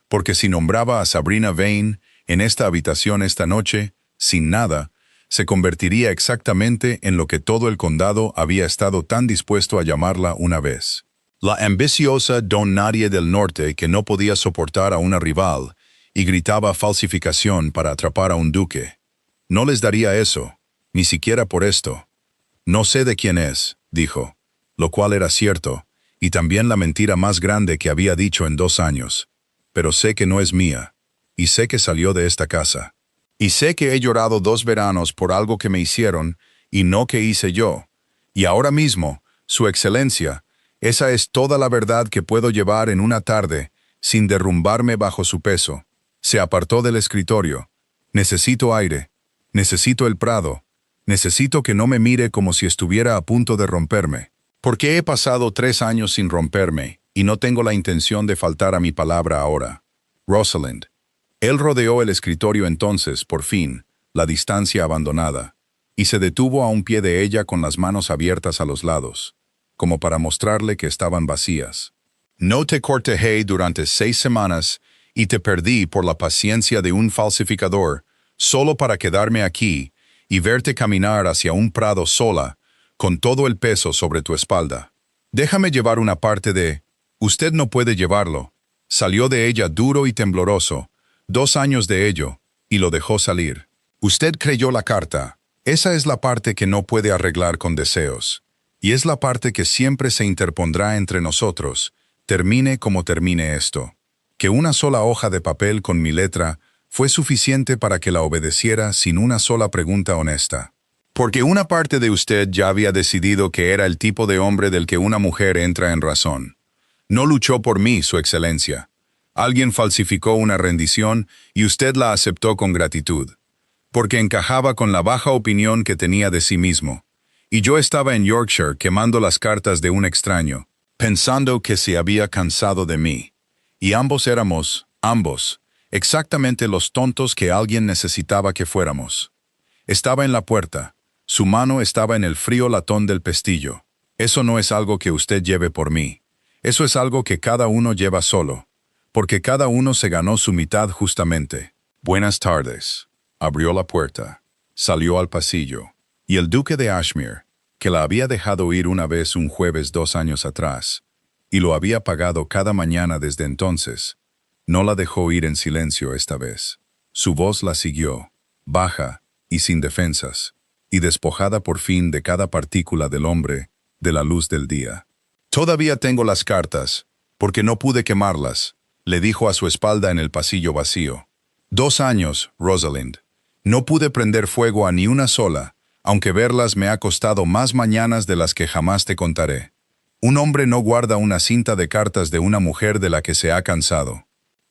Porque si nombraba a Sabrina Vane en esta habitación esta noche, sin nada, se convertiría exactamente en lo que todo el condado había estado tan dispuesto a llamarla una vez. La ambiciosa don nadie del norte que no podía soportar a una rival y gritaba falsificación para atrapar a un duque. No les daría eso, ni siquiera por esto. No sé de quién es, dijo, lo cual era cierto, y también la mentira más grande que había dicho en 2 años. Pero sé que no es mía, y sé que salió de esta casa. Y sé que he llorado 2 veranos por algo que me hicieron y no que hice yo. Y ahora mismo, Su Excelencia, esa es toda la verdad que puedo llevar en una tarde sin derrumbarme bajo su peso. Se apartó del escritorio. Necesito aire. Necesito el prado. Necesito que no me mire como si estuviera a punto de romperme. Porque he pasado 3 años sin romperme y no tengo la intención de faltar a mi palabra ahora. Rosalind. Él rodeó el escritorio entonces, por fin, la distancia abandonada, y se detuvo a un pie de ella con las manos abiertas a los lados, como para mostrarle que estaban vacías. No te cortejé durante 6 semanas y te perdí por la paciencia de un falsificador, solo para quedarme aquí y verte caminar hacia un prado sola, con todo el peso sobre tu espalda. Déjame llevar una parte de... Usted no puede llevarlo. Salió de ella duro y tembloroso, 2 años de ello, y lo dejó salir. Usted creyó la carta. Esa es la parte que no puede arreglar con deseos. Y es la parte que siempre se interpondrá entre nosotros, termine como termine esto. Que una sola hoja de papel con mi letra fue suficiente para que la obedeciera sin una sola pregunta honesta. Porque una parte de usted ya había decidido que era el tipo de hombre del que una mujer entra en razón. No luchó por mí, Su Excelencia. Alguien falsificó una rendición y usted la aceptó con gratitud, porque encajaba con la baja opinión que tenía de sí mismo. Y yo estaba en Yorkshire quemando las cartas de un extraño, pensando que se había cansado de mí. Y ambos éramos, exactamente los tontos que alguien necesitaba que fuéramos. Estaba en la puerta. Su mano estaba en el frío latón del pestillo. Eso no es algo que usted lleve por mí. Eso es algo que cada uno lleva solo, porque cada uno se ganó su mitad justamente. Buenas tardes. Abrió la puerta. Salió al pasillo. Y el duque de Ashmere, que la había dejado ir una vez un jueves 2 años atrás, y lo había pagado cada mañana desde entonces, no la dejó ir en silencio esta vez. Su voz la siguió, baja, y sin defensas, y despojada por fin de cada partícula del hombre, de la luz del día. «Todavía tengo las cartas, porque no pude quemarlas», le dijo a su espalda en el pasillo vacío. «2 años, Rosalind. No pude prender fuego a ni una sola, aunque verlas me ha costado más mañanas de las que jamás te contaré. Un hombre no guarda una cinta de cartas de una mujer de la que se ha cansado.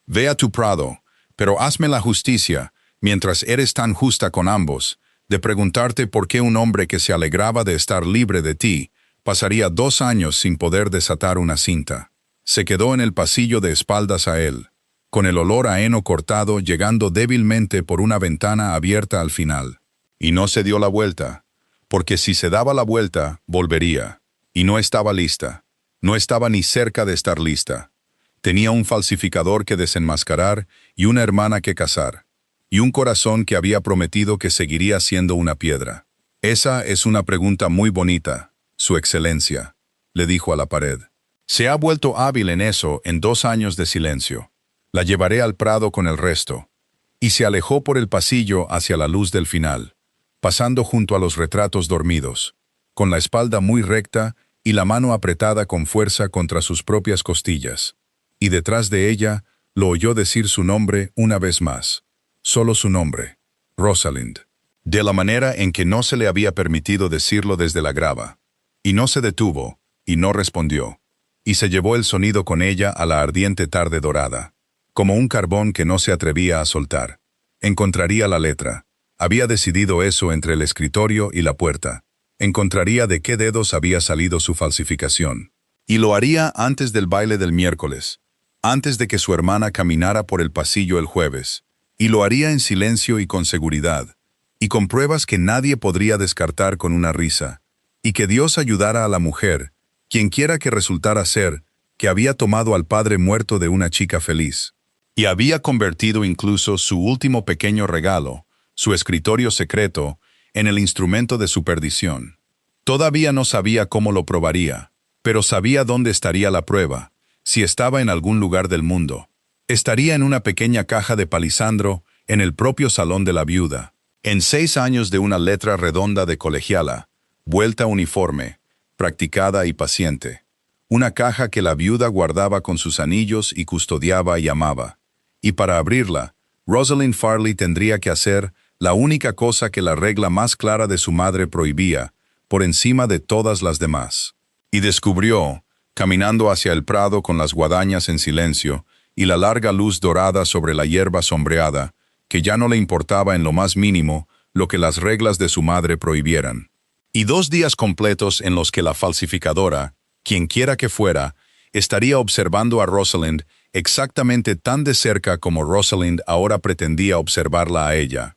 Ve a tu prado, pero hazme la justicia, mientras eres tan justa con ambos, de preguntarte por qué un hombre que se alegraba de estar libre de ti pasaría 2 años sin poder desatar una cinta». Se quedó en el pasillo de espaldas a él, con el olor a heno cortado llegando débilmente por una ventana abierta al final. Y no se dio la vuelta, porque si se daba la vuelta, volvería. Y no estaba lista. No estaba ni cerca de estar lista. Tenía un falsificador que desenmascarar y una hermana que casar. Y un corazón que había prometido que seguiría siendo una piedra. «Esa es una pregunta muy bonita, Su Excelencia», le dijo a la pared. «Se ha vuelto hábil en eso en 2 años de silencio. La llevaré al prado con el resto». Y se alejó por el pasillo hacia la luz del final, pasando junto a los retratos dormidos, con la espalda muy recta y la mano apretada con fuerza contra sus propias costillas. Y detrás de ella lo oyó decir su nombre una vez más. Solo su nombre, Rosalind. De la manera en que no se le había permitido decirlo desde la grava. Y no se detuvo, y no respondió. Y se llevó el sonido con ella a la ardiente tarde dorada, como un carbón que no se atrevía a soltar. Encontraría la letra. Había decidido eso entre el escritorio y la puerta. Encontraría de qué dedos había salido su falsificación. Y lo haría antes del baile del miércoles, antes de que su hermana caminara por el pasillo el jueves. Y lo haría en silencio y con seguridad, y con pruebas que nadie podría descartar con una risa, y que Dios ayudara a la mujer, quienquiera que resultara ser, que había tomado al padre muerto de una chica feliz. Y había convertido incluso su último pequeño regalo, su escritorio secreto, en el instrumento de su perdición. Todavía no sabía cómo lo probaría, pero sabía dónde estaría la prueba, si estaba en algún lugar del mundo. Estaría en una pequeña caja de palisandro, en el propio salón de la viuda. En 6 años de una letra redonda de colegiala, vuelta uniforme, practicada y paciente. Una caja que la viuda guardaba con sus anillos y custodiaba y amaba. Y para abrirla, Rosalind Farley tendría que hacer la única cosa que la regla más clara de su madre prohibía, por encima de todas las demás. Y descubrió, caminando hacia el prado con las guadañas en silencio y la larga luz dorada sobre la hierba sombreada, que ya no le importaba en lo más mínimo lo que las reglas de su madre prohibieran. Y 2 días completos en los que la falsificadora, quienquiera que fuera, estaría observando a Rosalind exactamente tan de cerca como Rosalind ahora pretendía observarla a ella.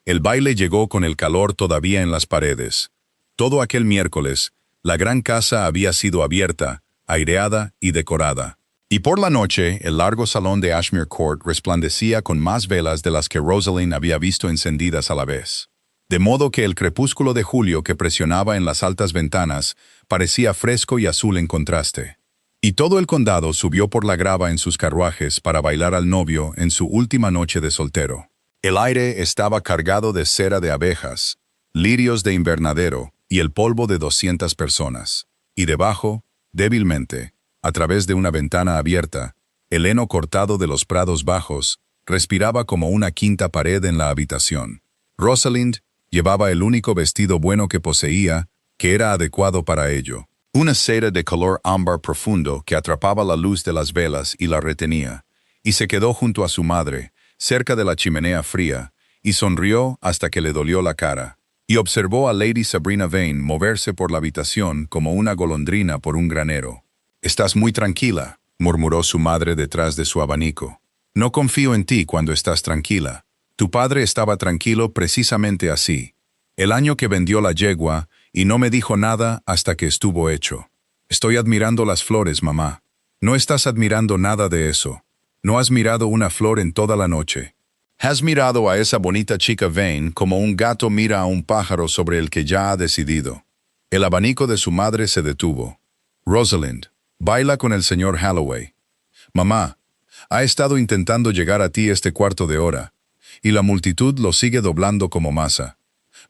El baile llegó con el calor todavía en las paredes. Todo aquel miércoles, la gran casa había sido abierta, aireada y decorada. Y por la noche, el largo salón de Ashmere Court resplandecía con más velas de las que Rosalind había visto encendidas a la vez. De modo que el crepúsculo de julio que presionaba en las altas ventanas parecía fresco y azul en contraste. Y todo el condado subió por la grava en sus carruajes para bailar al novio en su última noche de soltero. El aire estaba cargado de cera de abejas, lirios de invernadero y el polvo de 200 personas. Y debajo, débilmente, a través de una ventana abierta, el heno cortado de los prados bajos respiraba como una quinta pared en la habitación. Rosalind llevaba el único vestido bueno que poseía, que era adecuado para ello. Una seda de color ámbar profundo que atrapaba la luz de las velas y la retenía, y se quedó junto a su madre, cerca de la chimenea fría, y sonrió hasta que le dolió la cara, y observó a Lady Sabrina Vane moverse por la habitación como una golondrina por un granero. «Estás muy tranquila», murmuró su madre detrás de su abanico. «No confío en ti cuando estás tranquila. Tu padre estaba tranquilo precisamente así. El año que vendió la yegua y no me dijo nada hasta que estuvo hecho. Estoy admirando las flores, mamá. No estás admirando nada de eso. No has mirado una flor en toda la noche. Has mirado a esa bonita chica Vane como un gato mira a un pájaro sobre el que ya ha decidido». El abanico de su madre se detuvo. «Rosalind, baila con el señor Halloway. Mamá, ha estado intentando llegar a ti este cuarto de hora, y la multitud lo sigue doblando como masa.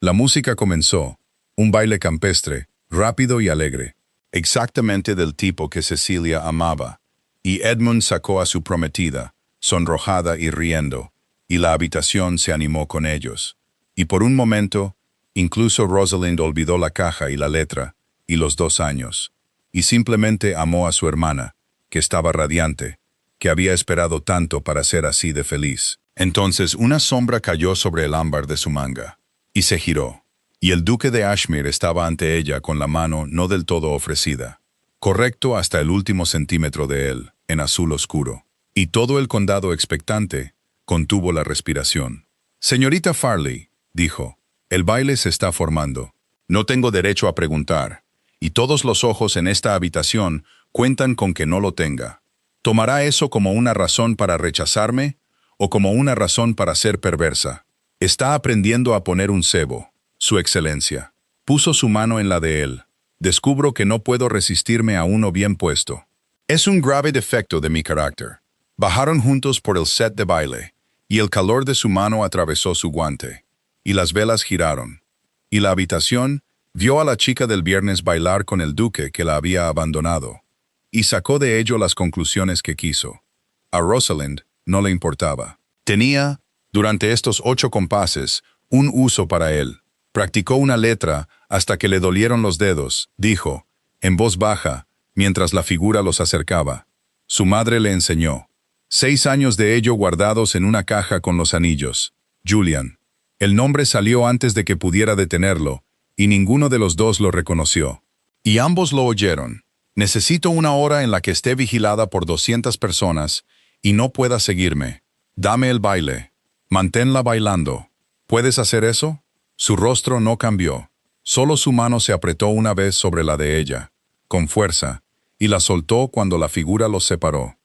La música comenzó, un baile campestre, rápido y alegre, exactamente del tipo que Cecilia amaba, y Edmund sacó a su prometida, sonrojada y riendo, y la habitación se animó con ellos. Y por un momento, incluso Rosalind olvidó la caja y la letra, y los 2 años, y simplemente amó a su hermana, que estaba radiante, que había esperado tanto para ser así de feliz. Entonces una sombra cayó sobre el ámbar de su manga, y se giró, y el duque de Ashmere estaba ante ella con la mano no del todo ofrecida, correcto hasta el último centímetro de él, en azul oscuro, y todo el condado expectante contuvo la respiración. «Señorita Farley», dijo, «el baile se está formando. No tengo derecho a preguntar, y todos los ojos en esta habitación cuentan con que no lo tenga. ¿Tomará eso como una razón para rechazarme o como una razón para ser perversa? Está aprendiendo a poner un cebo, Su Excelencia». Puso su mano en la de él. «Descubro que no puedo resistirme a uno bien puesto. Es un grave defecto de mi carácter». Bajaron juntos por el set de baile, y el calor de su mano atravesó su guante, y las velas giraron, y la habitación vio a la chica del viernes bailar con el duque que la había abandonado, y sacó de ello las conclusiones que quiso. A Rosalind no le importaba. Tenía, durante estos 8 compases, un uso para él. Practicó una letra hasta que le dolieron los dedos, dijo, en voz baja, mientras la figura los acercaba. Su madre le enseñó. 6 años de ello guardados en una caja con los anillos. Julian. El nombre salió antes de que pudiera detenerlo, y ninguno de los dos lo reconoció. Y ambos lo oyeron. «Necesito una hora en la que esté vigilada por 200 personas y no pueda seguirme. Dame el baile. Manténla bailando. ¿Puedes hacer eso?» Su rostro no cambió. Solo su mano se apretó una vez sobre la de ella, con fuerza, y la soltó cuando la figura los separó.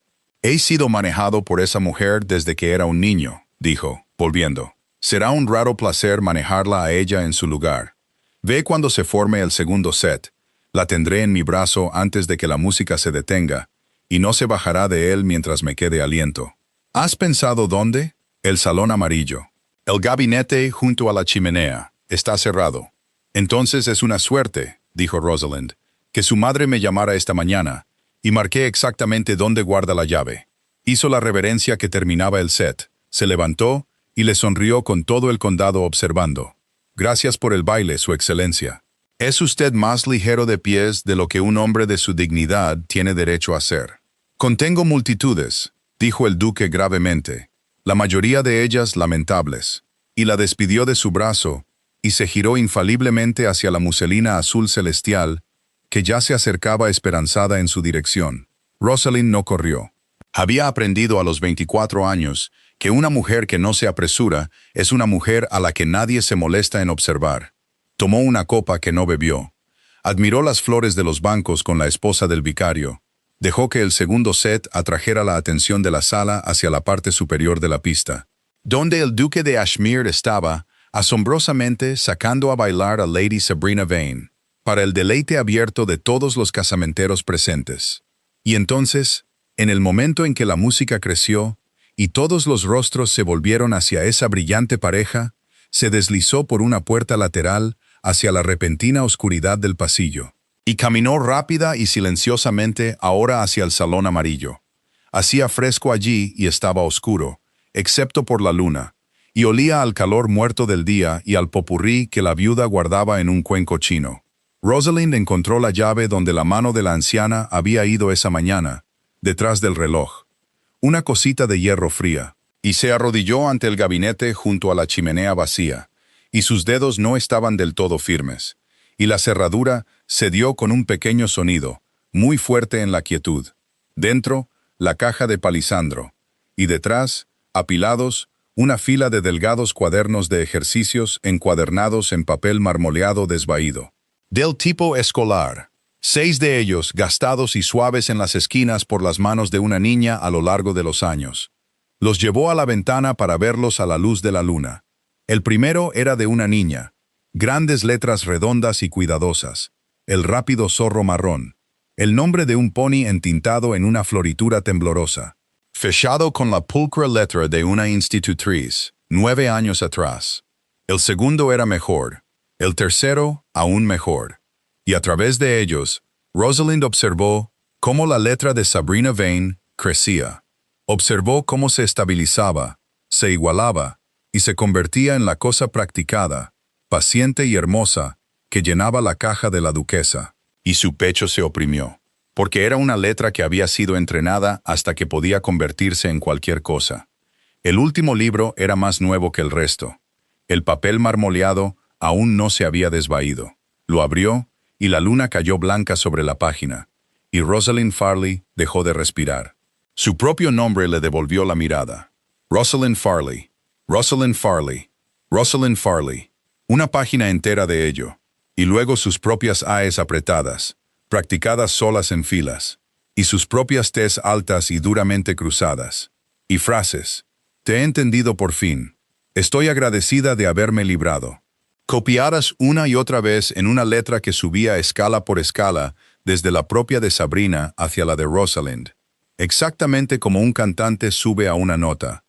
«He sido manejado por esa mujer desde que era un niño», dijo, volviendo. «Será un raro placer manejarla a ella en su lugar. Ve cuando se forme el segundo set. La tendré en mi brazo antes de que la música se detenga, y no se bajará de él mientras me quede aliento». «¿Has pensado dónde?» «El salón amarillo. El gabinete junto a la chimenea. Está cerrado». «Entonces es una suerte», dijo Rosalind, «que su madre me llamara esta mañana, y marqué exactamente dónde guarda la llave». Hizo la reverencia que terminaba el set, se levantó y le sonrió con todo el condado observando. «Gracias por el baile, Su Excelencia. Es usted más ligero de pies de lo que un hombre de su dignidad tiene derecho a ser». «Contengo multitudes», dijo el duque gravemente, «la mayoría de ellas lamentables», y la despidió de su brazo, y se giró infaliblemente hacia la muselina azul celestial, que ya se acercaba esperanzada en su dirección. Rosalind no corrió. Había aprendido a los 24 años que una mujer que no se apresura es una mujer a la que nadie se molesta en observar. Tomó una copa que no bebió. Admiró las flores de los bancos con la esposa del vicario. Dejó que el segundo set atrajera la atención de la sala hacia la parte superior de la pista, donde el duque de Ashmere estaba, asombrosamente sacando a bailar a Lady Sabrina Vane, para el deleite abierto de todos los casamenteros presentes. Y entonces, en el momento en que la música creció, y todos los rostros se volvieron hacia esa brillante pareja, se deslizó por una puerta lateral hacia la repentina oscuridad del pasillo, y caminó rápida y silenciosamente ahora hacia el salón amarillo. Hacía fresco allí y estaba oscuro, excepto por la luna, y olía al calor muerto del día y al popurrí que la viuda guardaba en un cuenco chino. Rosalind encontró la llave donde la mano de la anciana había ido esa mañana, detrás del reloj, una cosita de hierro fría, y se arrodilló ante el gabinete junto a la chimenea vacía, y sus dedos no estaban del todo firmes, y la cerradura cedió con un pequeño sonido, muy fuerte en la quietud. Dentro, la caja de palisandro, y detrás, apilados, una fila de delgados cuadernos de ejercicios encuadernados en papel marmoleado desvaído. Del tipo escolar, 6 de ellos gastados y suaves en las esquinas por las manos de una niña a lo largo de los años. Los llevó a la ventana para verlos a la luz de la luna. El primero era de una niña, grandes letras redondas y cuidadosas, el rápido zorro marrón, el nombre de un pony entintado en una floritura temblorosa, fechado con la pulcra letra de una institutriz, 9 años atrás. El segundo era mejor. El tercero, aún mejor. Y a través de ellos, Rosalind observó cómo la letra de Sabrina Vane crecía. Observó cómo se estabilizaba, se igualaba y se convertía en la cosa practicada, paciente y hermosa, que llenaba la caja de la duquesa. Y su pecho se oprimió, porque era una letra que había sido entrenada hasta que podía convertirse en cualquier cosa. El último libro era más nuevo que el resto. El papel marmoleado aún no se había desvaído. Lo abrió y la luna cayó blanca sobre la página, y Rosalind Farley dejó de respirar. Su propio nombre le devolvió la mirada. Rosalind Farley, Rosalind Farley, Rosalind Farley. Una página entera de ello, y luego sus propias AEs apretadas, practicadas solas en filas, y sus propias Ts altas y duramente cruzadas, y frases. Te he entendido por fin. Estoy agradecida de haberme librado. Copiadas una y otra vez en una letra que subía escala por escala desde la propia de Sabrina hacia la de Rosalind, exactamente como un cantante sube a una nota,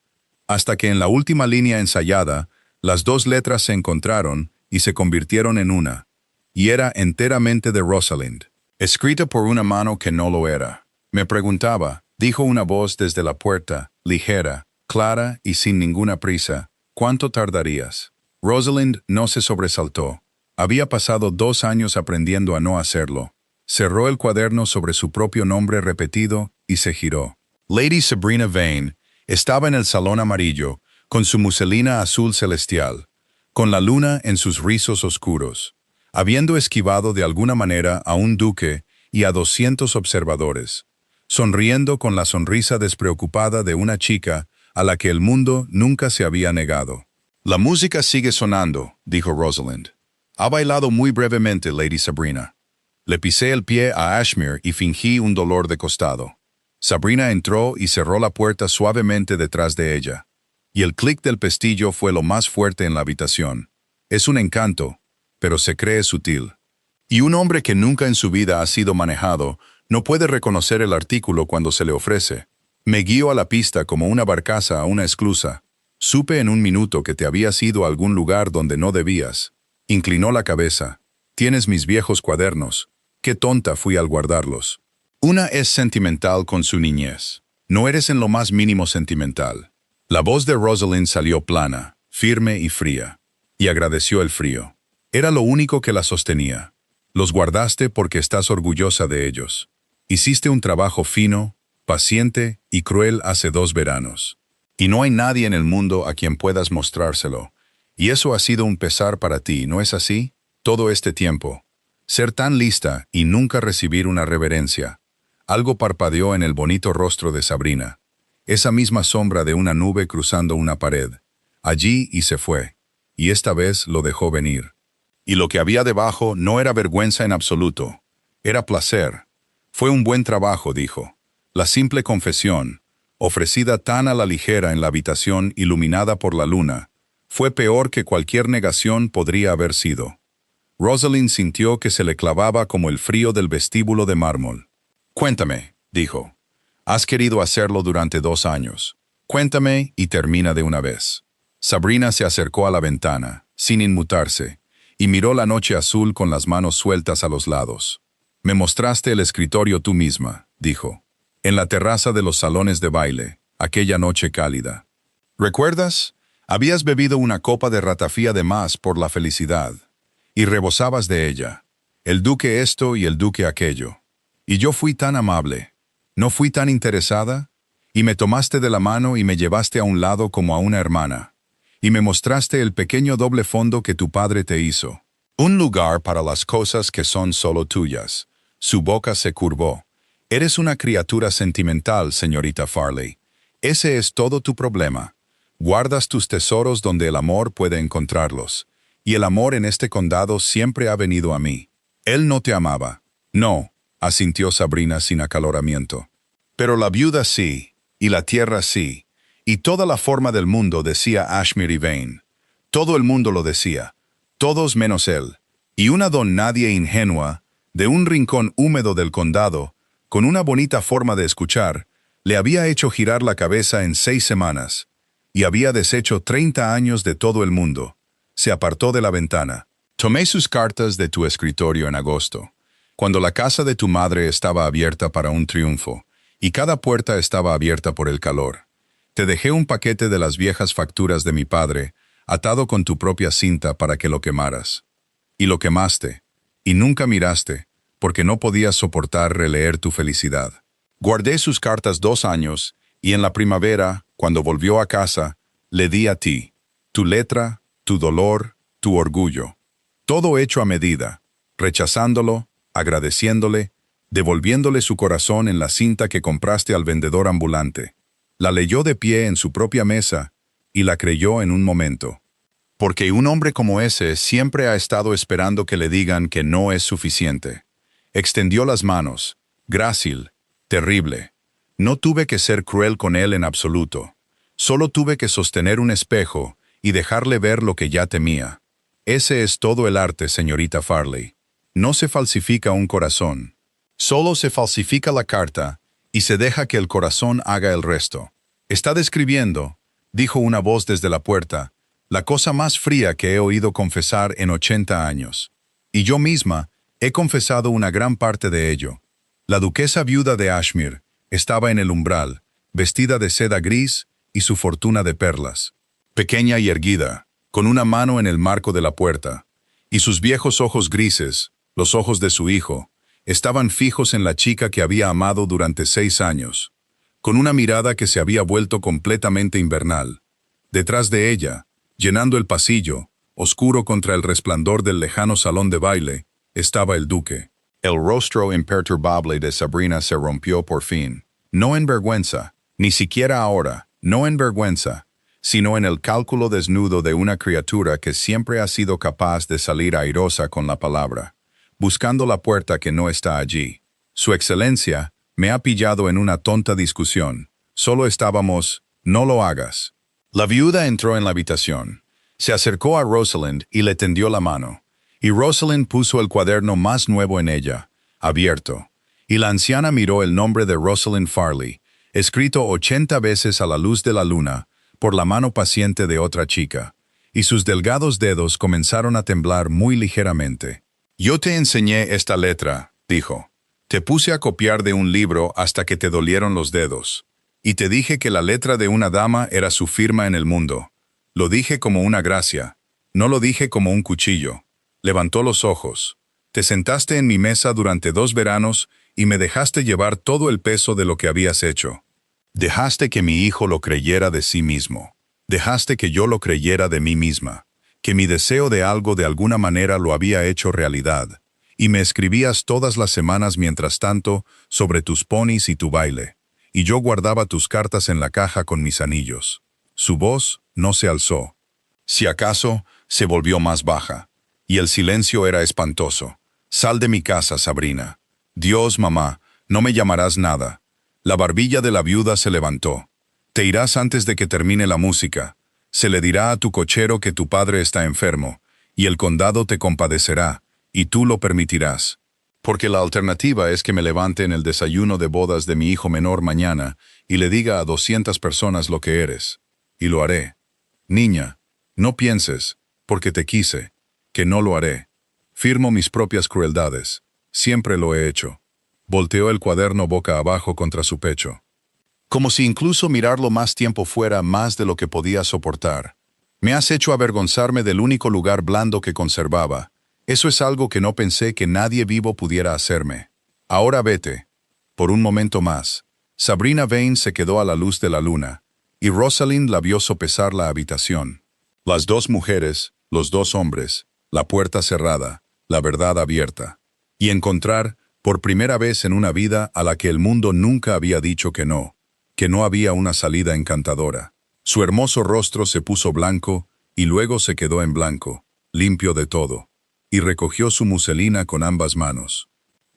hasta que en la última línea ensayada, las dos letras se encontraron y se convirtieron en una, y era enteramente de Rosalind, escrita por una mano que no lo era. Me preguntaba, dijo una voz desde la puerta, ligera, clara y sin ninguna prisa, ¿cuánto tardarías? Rosalind no se sobresaltó. Había pasado 2 años aprendiendo a no hacerlo. Cerró el cuaderno sobre su propio nombre repetido y se giró. Lady Sabrina Vane estaba en el salón amarillo, con su muselina azul celestial, con la luna en sus rizos oscuros, habiendo esquivado de alguna manera a un duque y a 200 observadores, sonriendo con la sonrisa despreocupada de una chica a la que el mundo nunca se había negado. La música sigue sonando, dijo Rosalind. Ha bailado muy brevemente, Lady Sabrina. Le pisé el pie a Ashmere y fingí un dolor de costado. Sabrina entró y cerró la puerta suavemente detrás de ella, y el clic del pestillo fue lo más fuerte en la habitación. Es un encanto, pero se cree sutil. Y un hombre que nunca en su vida ha sido manejado no puede reconocer el artículo cuando se le ofrece. Me guío a la pista como una barcaza a una esclusa. Supe en un minuto que te habías ido a algún lugar donde no debías. Inclinó la cabeza. Tienes mis viejos cuadernos. Qué tonta fui al guardarlos. Una es sentimental con su niñez. No eres en lo más mínimo sentimental. La voz de Rosalind salió plana, firme y fría, y agradeció el frío. Era lo único que la sostenía. Los guardaste porque estás orgullosa de ellos. Hiciste un trabajo fino, paciente y cruel hace 2 veranos. Y no hay nadie en el mundo a quien puedas mostrárselo. Y eso ha sido un pesar para ti, ¿no es así? Todo este tiempo. Ser tan lista y nunca recibir una reverencia. Algo parpadeó en el bonito rostro de Sabrina. Esa misma sombra de una nube cruzando una pared. Allí y se fue. Y esta vez lo dejó venir. Y lo que había debajo no era vergüenza en absoluto. Era placer. Fue un buen trabajo, dijo. La simple confesión, ofrecida tan a la ligera en la habitación iluminada por la luna, fue peor que cualquier negación podría haber sido. Rosalind sintió que se le clavaba como el frío del vestíbulo de mármol. Cuéntame, dijo. Has querido hacerlo durante 2 años. Cuéntame y termina de una vez. Sabrina se acercó a la ventana, sin inmutarse, y miró la noche azul con las manos sueltas a los lados. Me mostraste el escritorio tú misma, dijo. En la terraza de los salones de baile, aquella noche cálida. ¿Recuerdas? Habías bebido una copa de ratafía de más por la felicidad, y rebosabas de ella. El duque esto y el duque aquello. Y yo fui tan amable. ¿No fui tan interesada? Y me tomaste de la mano y me llevaste a un lado como a una hermana. Y me mostraste el pequeño doble fondo que tu padre te hizo. Un lugar para las cosas que son solo tuyas. Su boca se curvó. Eres una criatura sentimental, señorita Farley. Ese es todo tu problema. Guardas tus tesoros donde el amor puede encontrarlos. Y el amor en este condado siempre ha venido a mí. Él no te amaba. No, asintió Sabrina sin acaloramiento. Pero la viuda sí, y la tierra sí, y toda la forma del mundo decía Ashmere y Vane. Todo el mundo lo decía, todos menos él. Y una don nadie ingenua, de un rincón húmedo del condado, con una bonita forma de escuchar, le había hecho girar la cabeza en 6 semanas, y había deshecho 30 años de todo el mundo. Se apartó de la ventana. Tomé sus cartas de tu escritorio en agosto, cuando la casa de tu madre estaba abierta para un triunfo, y cada puerta estaba abierta por el calor. Te dejé un paquete de las viejas facturas de mi padre, atado con tu propia cinta para que lo quemaras. Y lo quemaste, y nunca miraste, porque no podías soportar releer tu felicidad. Guardé sus cartas 2 años, y en la primavera, cuando volvió a casa, le di a ti, tu letra, tu dolor, tu orgullo. Todo hecho a medida, rechazándolo, agradeciéndole, devolviéndole su corazón en la cinta que compraste al vendedor ambulante. La leyó de pie en su propia mesa y la creyó en un momento. Porque un hombre como ese siempre ha estado esperando que le digan que no es suficiente. Extendió las manos, grácil, terrible. No tuve que ser cruel con él en absoluto. Solo tuve que sostener un espejo y dejarle ver lo que ya temía. Ese es todo el arte, señorita Farley. No se falsifica un corazón. Solo se falsifica la carta y se deja que el corazón haga el resto. Está describiendo, dijo una voz desde la puerta, la cosa más fría que he oído confesar en 80 años. Y yo misma he confesado una gran parte de ello. La duquesa viuda de Ashmere estaba en el umbral, vestida de seda gris y su fortuna de perlas. Pequeña y erguida, con una mano en el marco de la puerta, y sus viejos ojos grises, los ojos de su hijo, estaban fijos en la chica que había amado durante 6 años, con una mirada que se había vuelto completamente invernal. Detrás de ella, llenando el pasillo, oscuro contra el resplandor del lejano salón de baile, estaba el duque. El rostro imperturbable de Sabrina se rompió por fin. No en vergüenza, ni siquiera ahora, no en vergüenza, sino en el cálculo desnudo de una criatura que siempre ha sido capaz de salir airosa con la palabra, buscando la puerta que no está allí. Su excelencia me ha pillado en una tonta discusión. Solo estábamos, no lo hagas. La viuda entró en la habitación. Se acercó a Rosalind y le tendió la mano. Y Rosalind puso el cuaderno más nuevo en ella, abierto. Y la anciana miró el nombre de Rosalind Farley, escrito 80 veces a la luz de la luna, por la mano paciente de otra chica, y sus delgados dedos comenzaron a temblar muy ligeramente. «Yo te enseñé esta letra», dijo. «Te puse a copiar de un libro hasta que te dolieron los dedos. Y te dije que la letra de una dama era su firma en el mundo. Lo dije como una gracia. No lo dije como un cuchillo». Levantó los ojos. «Te sentaste en mi mesa durante 2 veranos y me dejaste llevar todo el peso de lo que habías hecho. Dejaste que mi hijo lo creyera de sí mismo. Dejaste que yo lo creyera de mí misma. Que mi deseo de algo de alguna manera lo había hecho realidad. Y me escribías todas las semanas mientras tanto sobre tus ponis y tu baile. Y yo guardaba tus cartas en la caja con mis anillos». Su voz no se alzó. Si acaso, se volvió más baja. Y el silencio era espantoso. «Sal de mi casa, Sabrina. Dios, mamá, no me llamarás nada». La barbilla de la viuda se levantó. «Te irás antes de que termine la música. Se le dirá a tu cochero que tu padre está enfermo, y el condado te compadecerá, y tú lo permitirás. Porque la alternativa es que me levante en el desayuno de bodas de mi hijo menor mañana y le diga a 200 personas lo que eres. Y lo haré. Niña, no pienses, porque te quise, que no lo haré. Firmo mis propias crueldades. Siempre lo he hecho». Volteó el cuaderno boca abajo contra su pecho. Como si incluso mirarlo más tiempo fuera más de lo que podía soportar. «Me has hecho avergonzarme del único lugar blando que conservaba. Eso es algo que no pensé que nadie vivo pudiera hacerme. Ahora vete». Por un momento más, Sabrina Vane se quedó a la luz de la luna, y Rosalind la vio sopesar la habitación. Las 2 mujeres, los 2 hombres, la puerta cerrada, la verdad abierta. Y encontrar, por primera vez en una vida a la que el mundo nunca había dicho que no había una salida encantadora. Su hermoso rostro se puso blanco y luego se quedó en blanco, limpio de todo, y recogió su muselina con ambas manos.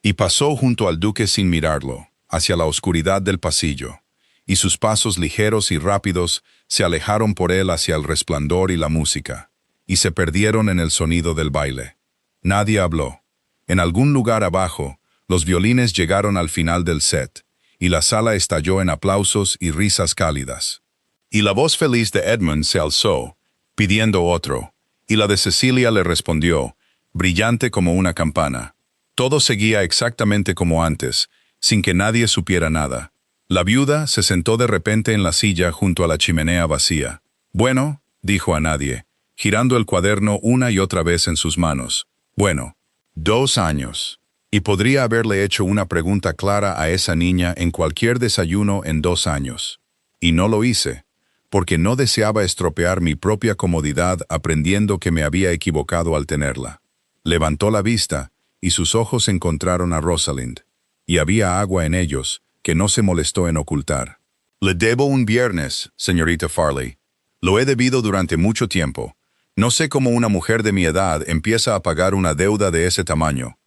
Y pasó junto al duque sin mirarlo, hacia la oscuridad del pasillo, y sus pasos ligeros y rápidos se alejaron por él hacia el resplandor y la música, y se perdieron en el sonido del baile. Nadie habló. En algún lugar abajo, los violines llegaron al final del set, y la sala estalló en aplausos y risas cálidas. Y la voz feliz de Edmund se alzó, pidiendo otro, Y la de Cecilia le respondió, brillante como una campana. Todo seguía exactamente como antes, sin que nadie supiera nada. La viuda se sentó de repente en la silla junto a la chimenea vacía. Bueno, dijo a nadie, girando el cuaderno una y otra vez en sus manos. Bueno, 2 años. Y podría haberle hecho una pregunta clara a esa niña en cualquier desayuno en 2 años. Y no lo hice, porque no deseaba estropear mi propia comodidad aprendiendo que me había equivocado al tenerla. Levantó la vista, y sus ojos encontraron a Rosalind. Y había agua en ellos, que no se molestó en ocultar. Le debo un viernes, señorita Farley. Lo he debido durante mucho tiempo. No sé cómo una mujer de mi edad empieza a pagar una deuda de ese tamaño,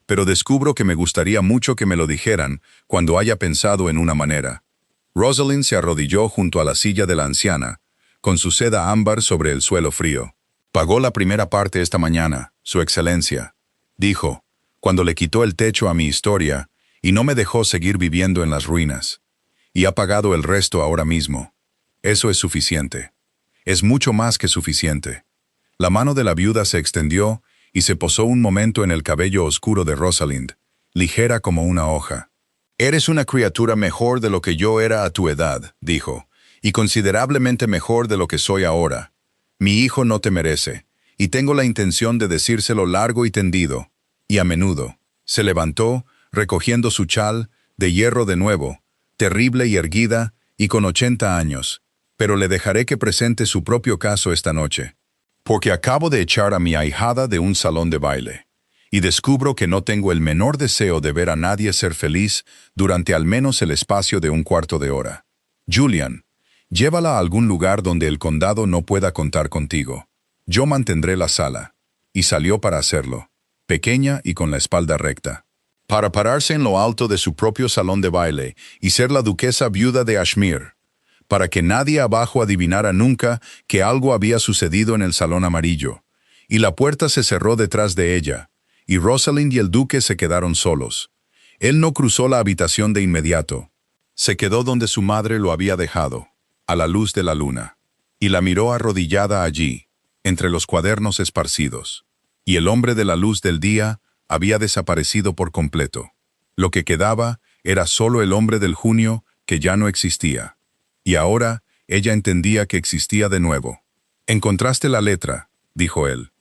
pero descubro que me gustaría mucho que me lo dijeran cuando haya pensado en una manera. Rosalind se arrodilló junto a la silla de la anciana, con su seda ámbar sobre el suelo frío. Pagó la primera parte esta mañana, Su Excelencia, dijo, cuando le quitó el techo a mi historia y no me dejó seguir viviendo en las ruinas. Y ha pagado el resto ahora mismo. Eso es suficiente. Es mucho más que suficiente. La mano de la viuda se extendió y se posó un momento en el cabello oscuro de Rosalind, ligera como una hoja. «Eres una criatura mejor de lo que yo era a tu edad», dijo, «y considerablemente mejor de lo que soy ahora. Mi hijo no te merece, y tengo la intención de decírselo largo y tendido, y a menudo». Se levantó, recogiendo su chal, de hierro de nuevo, terrible y erguida, y con 80 años, pero le dejaré que presente su propio caso esta noche. Porque acabo de echar a mi ahijada de un salón de baile, y descubro que no tengo el menor deseo de ver a nadie ser feliz durante al menos el espacio de un cuarto de hora. Julian, llévala a algún lugar donde el condado no pueda contar contigo. Yo mantendré la sala. Y salió para hacerlo, pequeña y con la espalda recta. Para pararse en lo alto de su propio salón de baile y ser la duquesa viuda de Ashmere, para que nadie abajo adivinara nunca que algo había sucedido en el salón amarillo, y la puerta se cerró detrás de ella, y Rosalind y el duque se quedaron solos. Él no cruzó la habitación de inmediato. Se quedó donde su madre lo había dejado, a la luz de la luna, y la miró arrodillada allí, entre los cuadernos esparcidos. Y el hombre de la luz del día había desaparecido por completo. Lo que quedaba era solo el hombre del junio que ya no existía. Y ahora ella entendía que existía de nuevo. «¿Encontraste la letra?», dijo él.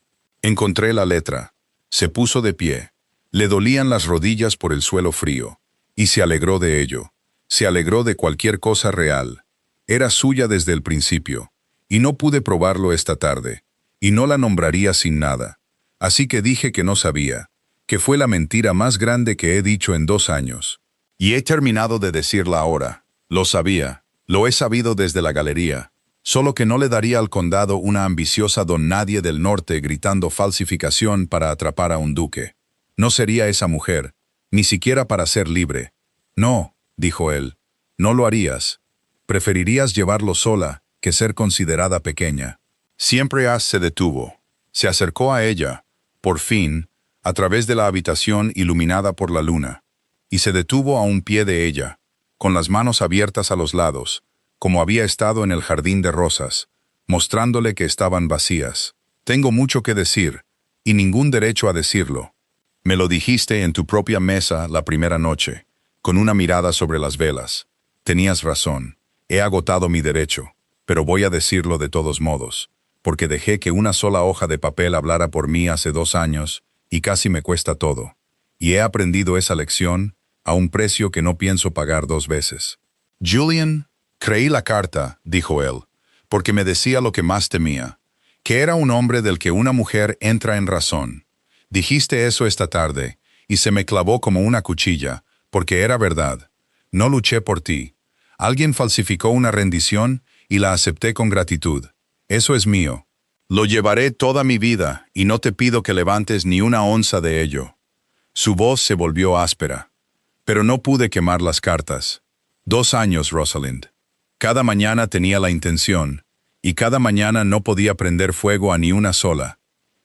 «Encontré la letra». Se puso de pie. Le dolían las rodillas por el suelo frío. Y se alegró de ello. Se alegró de cualquier cosa real. Era suya desde el principio. Y no pude probarlo esta tarde. Y no la nombraría sin nada. Así que dije que no sabía. Que fue la mentira más grande que he dicho en 2 años. Y he terminado de decirla ahora. Lo sabía. Lo he sabido desde la galería, solo que no le daría al condado una ambiciosa don nadie del norte gritando falsificación para atrapar a un duque. No sería esa mujer, ni siquiera para ser libre. «No», dijo él, «no lo harías. Preferirías llevarlo sola que ser considerada pequeña». Siempre se detuvo. Se acercó a ella, por fin, a través de la habitación iluminada por la luna, y se detuvo a un pie de ella, con las manos abiertas a los lados, como había estado en el jardín de rosas, mostrándole que estaban vacías. «Tengo mucho que decir, y ningún derecho a decirlo. Me lo dijiste en tu propia mesa la primera noche, con una mirada sobre las velas. Tenías razón, he agotado mi derecho, pero voy a decirlo de todos modos, porque dejé que una sola hoja de papel hablara por mí hace 2 años, y casi me cuesta todo. Y he aprendido esa lección a un precio que no pienso pagar 2 veces. Julian, creí la carta, dijo él, porque me decía lo que más temía, que era un hombre del que una mujer entra en razón. Dijiste eso esta tarde, y se me clavó como una cuchilla, porque era verdad. No luché por ti. Alguien falsificó una rendición y la acepté con gratitud. Eso es mío. Lo llevaré toda mi vida, y no te pido que levantes ni una onza de ello. Su voz se volvió áspera. Pero no pude quemar las cartas. 2 años, Rosalind. Cada mañana tenía la intención, y cada mañana no podía prender fuego a ni una sola.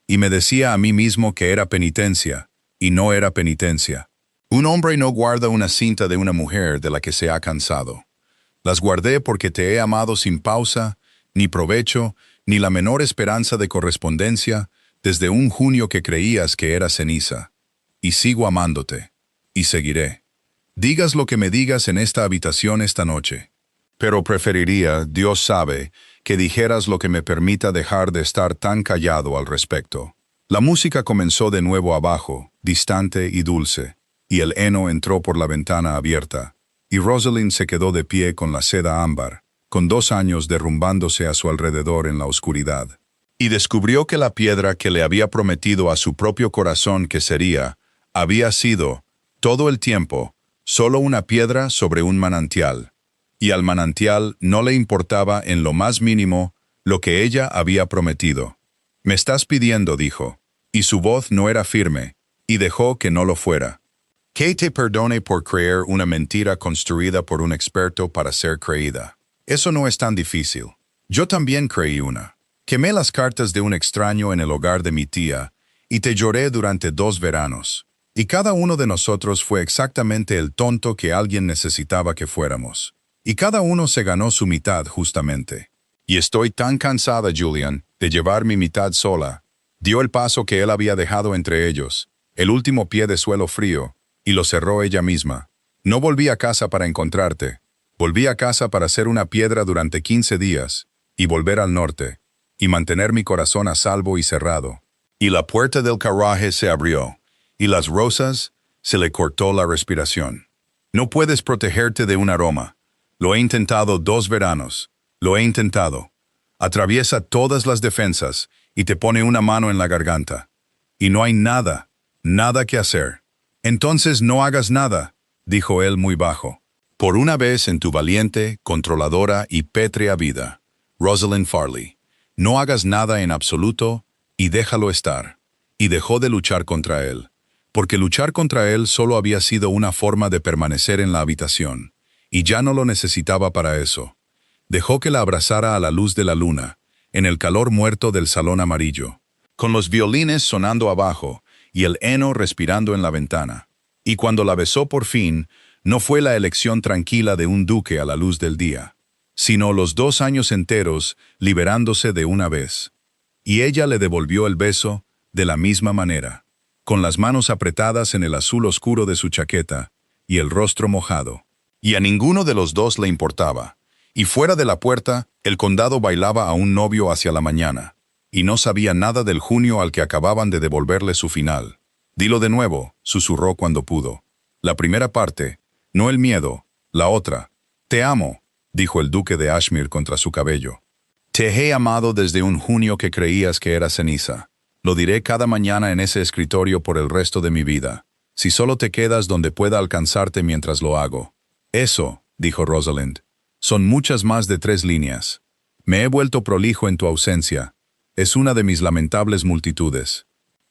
Y me decía a mí mismo que era penitencia, y no era penitencia. Un hombre no guarda una cinta de una mujer de la que se ha cansado. Las guardé porque te he amado sin pausa, ni provecho, ni la menor esperanza de correspondencia desde un junio que creías que era ceniza. Y sigo amándote. Y seguiré. Digas lo que me digas en esta habitación esta noche. Pero preferiría, Dios sabe, que dijeras lo que me permita dejar de estar tan callado al respecto. La música comenzó de nuevo abajo, distante y dulce, y el heno entró por la ventana abierta, y Rosalind se quedó de pie con la seda ámbar, con 2 años derrumbándose a su alrededor en la oscuridad. Y descubrió que la piedra que le había prometido a su propio corazón que sería, había sido, todo el tiempo, solo una piedra sobre un manantial. Y al manantial no le importaba en lo más mínimo lo que ella había prometido. «Me estás pidiendo», dijo, y su voz no era firme, y dejó que no lo fuera. «Que te perdone por creer una mentira construida por un experto para ser creída. Eso no es tan difícil. Yo también creí una. Quemé las cartas de un extraño en el hogar de mi tía, y te lloré durante 2 veranos. Y cada uno de nosotros fue exactamente el tonto que alguien necesitaba que fuéramos. Y cada uno se ganó su mitad justamente. Y estoy tan cansada, Julian, de llevar mi mitad sola». Dio el paso que él había dejado entre ellos, el último pie de suelo frío, y lo cerró ella misma. «No volví a casa para encontrarte. Volví a casa para ser una piedra durante 15 días, y volver al norte, y mantener mi corazón a salvo y cerrado». Y la puerta del carruaje se abrió, y las rosas se le cortó la respiración. «No puedes protegerte de un aroma. Lo he intentado 2 veranos. Lo he intentado. Atraviesa todas las defensas y te pone una mano en la garganta. Y no hay nada, nada que hacer». «Entonces no hagas nada», dijo él muy bajo. «Por una vez en tu valiente, controladora y pétrea vida, Rosalind Farley, no hagas nada en absoluto y déjalo estar». Y dejó de luchar contra él, porque luchar contra él solo había sido una forma de permanecer en la habitación, y ya no lo necesitaba para eso. Dejó que la abrazara a la luz de la luna, en el calor muerto del salón amarillo, con los violines sonando abajo y el heno respirando en la ventana. Y cuando la besó por fin, no fue la elección tranquila de un duque a la luz del día, sino los 2 años enteros liberándose de una vez. Y ella le devolvió el beso de la misma manera, con las manos apretadas en el azul oscuro de su chaqueta y el rostro mojado. Y a ninguno de los dos le importaba. Y fuera de la puerta, el condado bailaba a un novio hacia la mañana, y no sabía nada del junio al que acababan de devolverle su final. «Dilo de nuevo», susurró cuando pudo. «La primera parte, no el miedo, la otra». «Te amo», dijo el duque de Ashmere contra su cabello. «Te he amado desde un junio que creías que era ceniza. Lo diré cada mañana en ese escritorio por el resto de mi vida, si solo te quedas donde pueda alcanzarte mientras lo hago». «Eso», dijo Rosalind, «son muchas más de 3 líneas. Me he vuelto prolijo en tu ausencia. Es una de mis lamentables multitudes».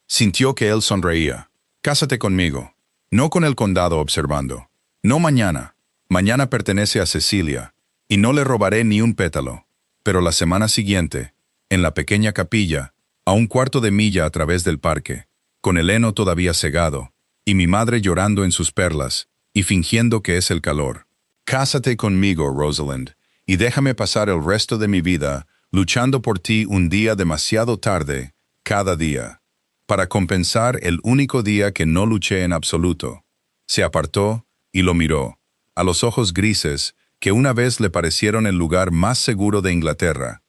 Sintió que él sonreía. «Cásate conmigo». No con el condado observando. «No mañana. Mañana pertenece a Cecilia, y no le robaré ni un pétalo. Pero la semana siguiente, en la pequeña capilla, a 1/4 de milla a través del parque, con el heno todavía cegado, y mi madre llorando en sus perlas, y fingiendo que es el calor. Cásate conmigo, Rosalind, y déjame pasar el resto de mi vida luchando por ti un día demasiado tarde, cada día, para compensar el único día que no luché en absoluto». Se apartó y lo miró, a los ojos grises que una vez le parecieron el lugar más seguro de Inglaterra,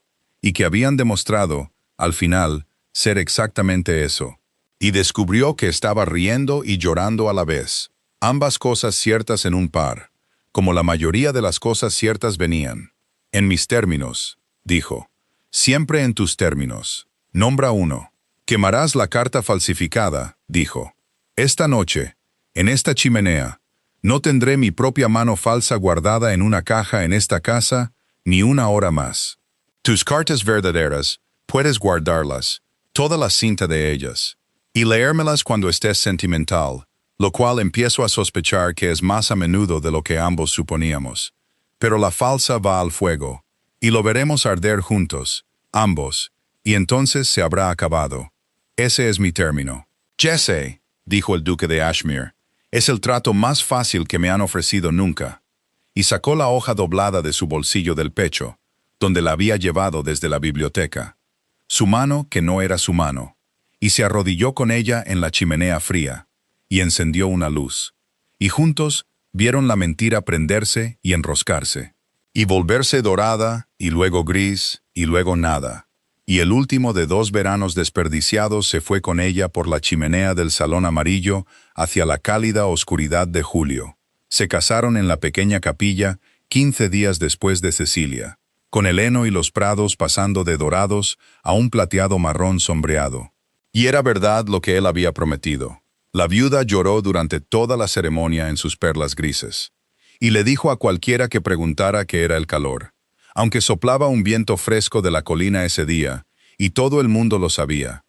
y que habían demostrado, al final, ser exactamente eso. Y descubrió que estaba riendo y llorando a la vez, ambas cosas ciertas en un par, como la mayoría de las cosas ciertas venían. «En mis términos», dijo, «siempre en tus términos. Nombra uno». «Quemarás la carta falsificada», dijo. «Esta noche, en esta chimenea, no tendré mi propia mano falsa guardada en una caja en esta casa ni una hora más. Tus cartas verdaderas, puedes guardarlas, toda la cinta de ellas, y leérmelas cuando estés sentimental, lo cual empiezo a sospechar que es más a menudo de lo que ambos suponíamos. Pero la falsa va al fuego, y lo veremos arder juntos, ambos, y entonces se habrá acabado. Ese es mi término». «Jesse», dijo el duque de Ashmere, «es el trato más fácil que me han ofrecido nunca». Y sacó la hoja doblada de su bolsillo del pecho, donde la había llevado desde la biblioteca. su mano que no era su mano, y se arrodilló con ella en la chimenea fría, y encendió una luz. Y juntos vieron la mentira prenderse y enroscarse, y volverse dorada, y luego gris, y luego nada. Y el último de 2 veranos desperdiciados se fue con ella por la chimenea del salón amarillo hacia la cálida oscuridad de julio. Se casaron en la pequeña capilla 15 días después de Cecilia, con el heno y los prados pasando de dorados a un plateado marrón sombreado. Y era verdad lo que él había prometido. La viuda lloró durante toda la ceremonia en sus perlas grises, y le dijo a cualquiera que preguntara qué era el calor, aunque soplaba un viento fresco de la colina ese día, y todo el mundo lo sabía.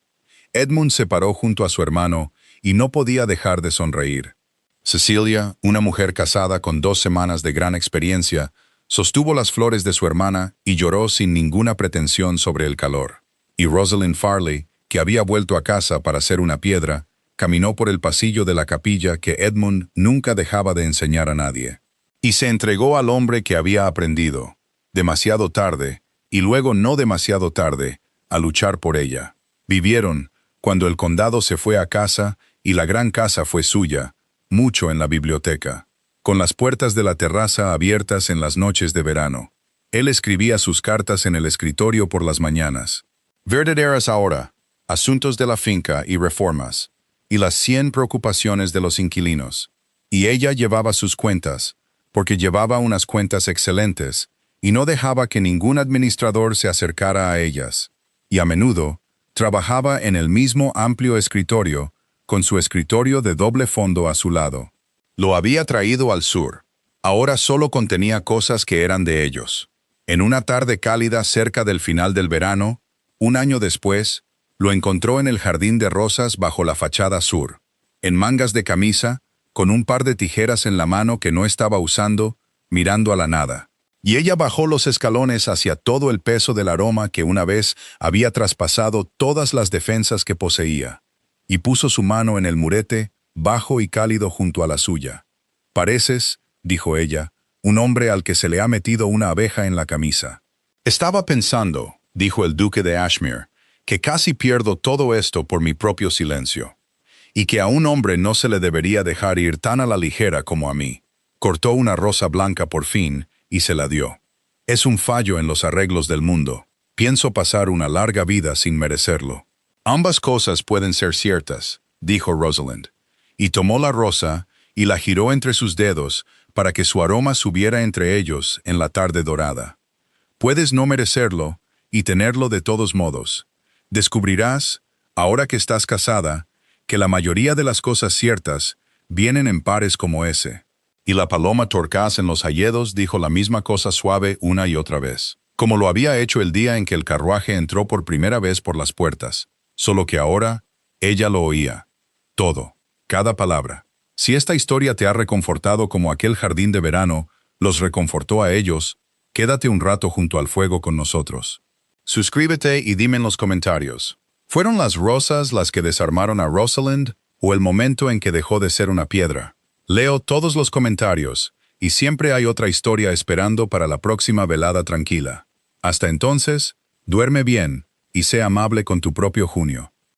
Edmund se paró junto a su hermano y no podía dejar de sonreír. Cecilia, una mujer casada con 2 semanas de gran experiencia, sostuvo las flores de su hermana y lloró sin ninguna pretensión sobre el calor. Y Rosalind Farley, que había vuelto a casa para hacer una piedra, caminó por el pasillo de la capilla que Edmund nunca dejaba de enseñar a nadie. Y se entregó al hombre que había aprendido, demasiado tarde, y luego no demasiado tarde, a luchar por ella. Vivieron, cuando el condado se fue a casa y la gran casa fue suya, mucho en la biblioteca, con las puertas de la terraza abiertas en las noches de verano. Él escribía sus cartas en el escritorio por las mañanas. Verdaderas ahora, asuntos de la finca y reformas, y las 100 preocupaciones de los inquilinos. Y ella llevaba sus cuentas, porque llevaba unas cuentas excelentes, y no dejaba que ningún administrador se acercara a ellas. Y a menudo, trabajaba en el mismo amplio escritorio, con su escritorio de doble fondo a su lado. Lo había traído al sur. Ahora solo contenía cosas que eran de ellos. En una tarde cálida cerca del final del verano, un año después, lo encontró en el jardín de rosas bajo la fachada sur, en mangas de camisa, con un par de tijeras en la mano que no estaba usando, mirando a la nada. Y ella bajó los escalones hacia todo el peso del aroma que una vez había traspasado todas las defensas que poseía, y puso su mano en el murete, bajo y cálido junto a la suya. «Pareces», dijo ella, «un hombre al que se le ha metido una abeja en la camisa». «Estaba pensando», dijo el duque de Ashmere, «que casi pierdo todo esto por mi propio silencio, y que a un hombre no se le debería dejar ir tan a la ligera como a mí». Cortó una rosa blanca por fin y se la dio. «Es un fallo en los arreglos del mundo. Pienso pasar una larga vida sin merecerlo». «Ambas cosas pueden ser ciertas», dijo Rosalind, y tomó la rosa y la giró entre sus dedos para que su aroma subiera entre ellos en la tarde dorada. «Puedes no merecerlo y tenerlo de todos modos. Descubrirás, ahora que estás casada, que la mayoría de las cosas ciertas vienen en pares como ese». Y la paloma torcaz en los hayedos dijo la misma cosa suave una y otra vez, como lo había hecho el día en que el carruaje entró por primera vez por las puertas, solo que ahora ella lo oía. Todo, cada palabra. Si esta historia te ha reconfortado como aquel jardín de verano los reconfortó a ellos, quédate un rato junto al fuego con nosotros. Suscríbete y dime en los comentarios, ¿fueron las rosas las que desarmaron a Rosalind o el momento en que dejó de ser una piedra? Leo todos los comentarios, y siempre hay otra historia esperando para la próxima velada tranquila. Hasta entonces, duerme bien, y sé amable con tu propio Junio.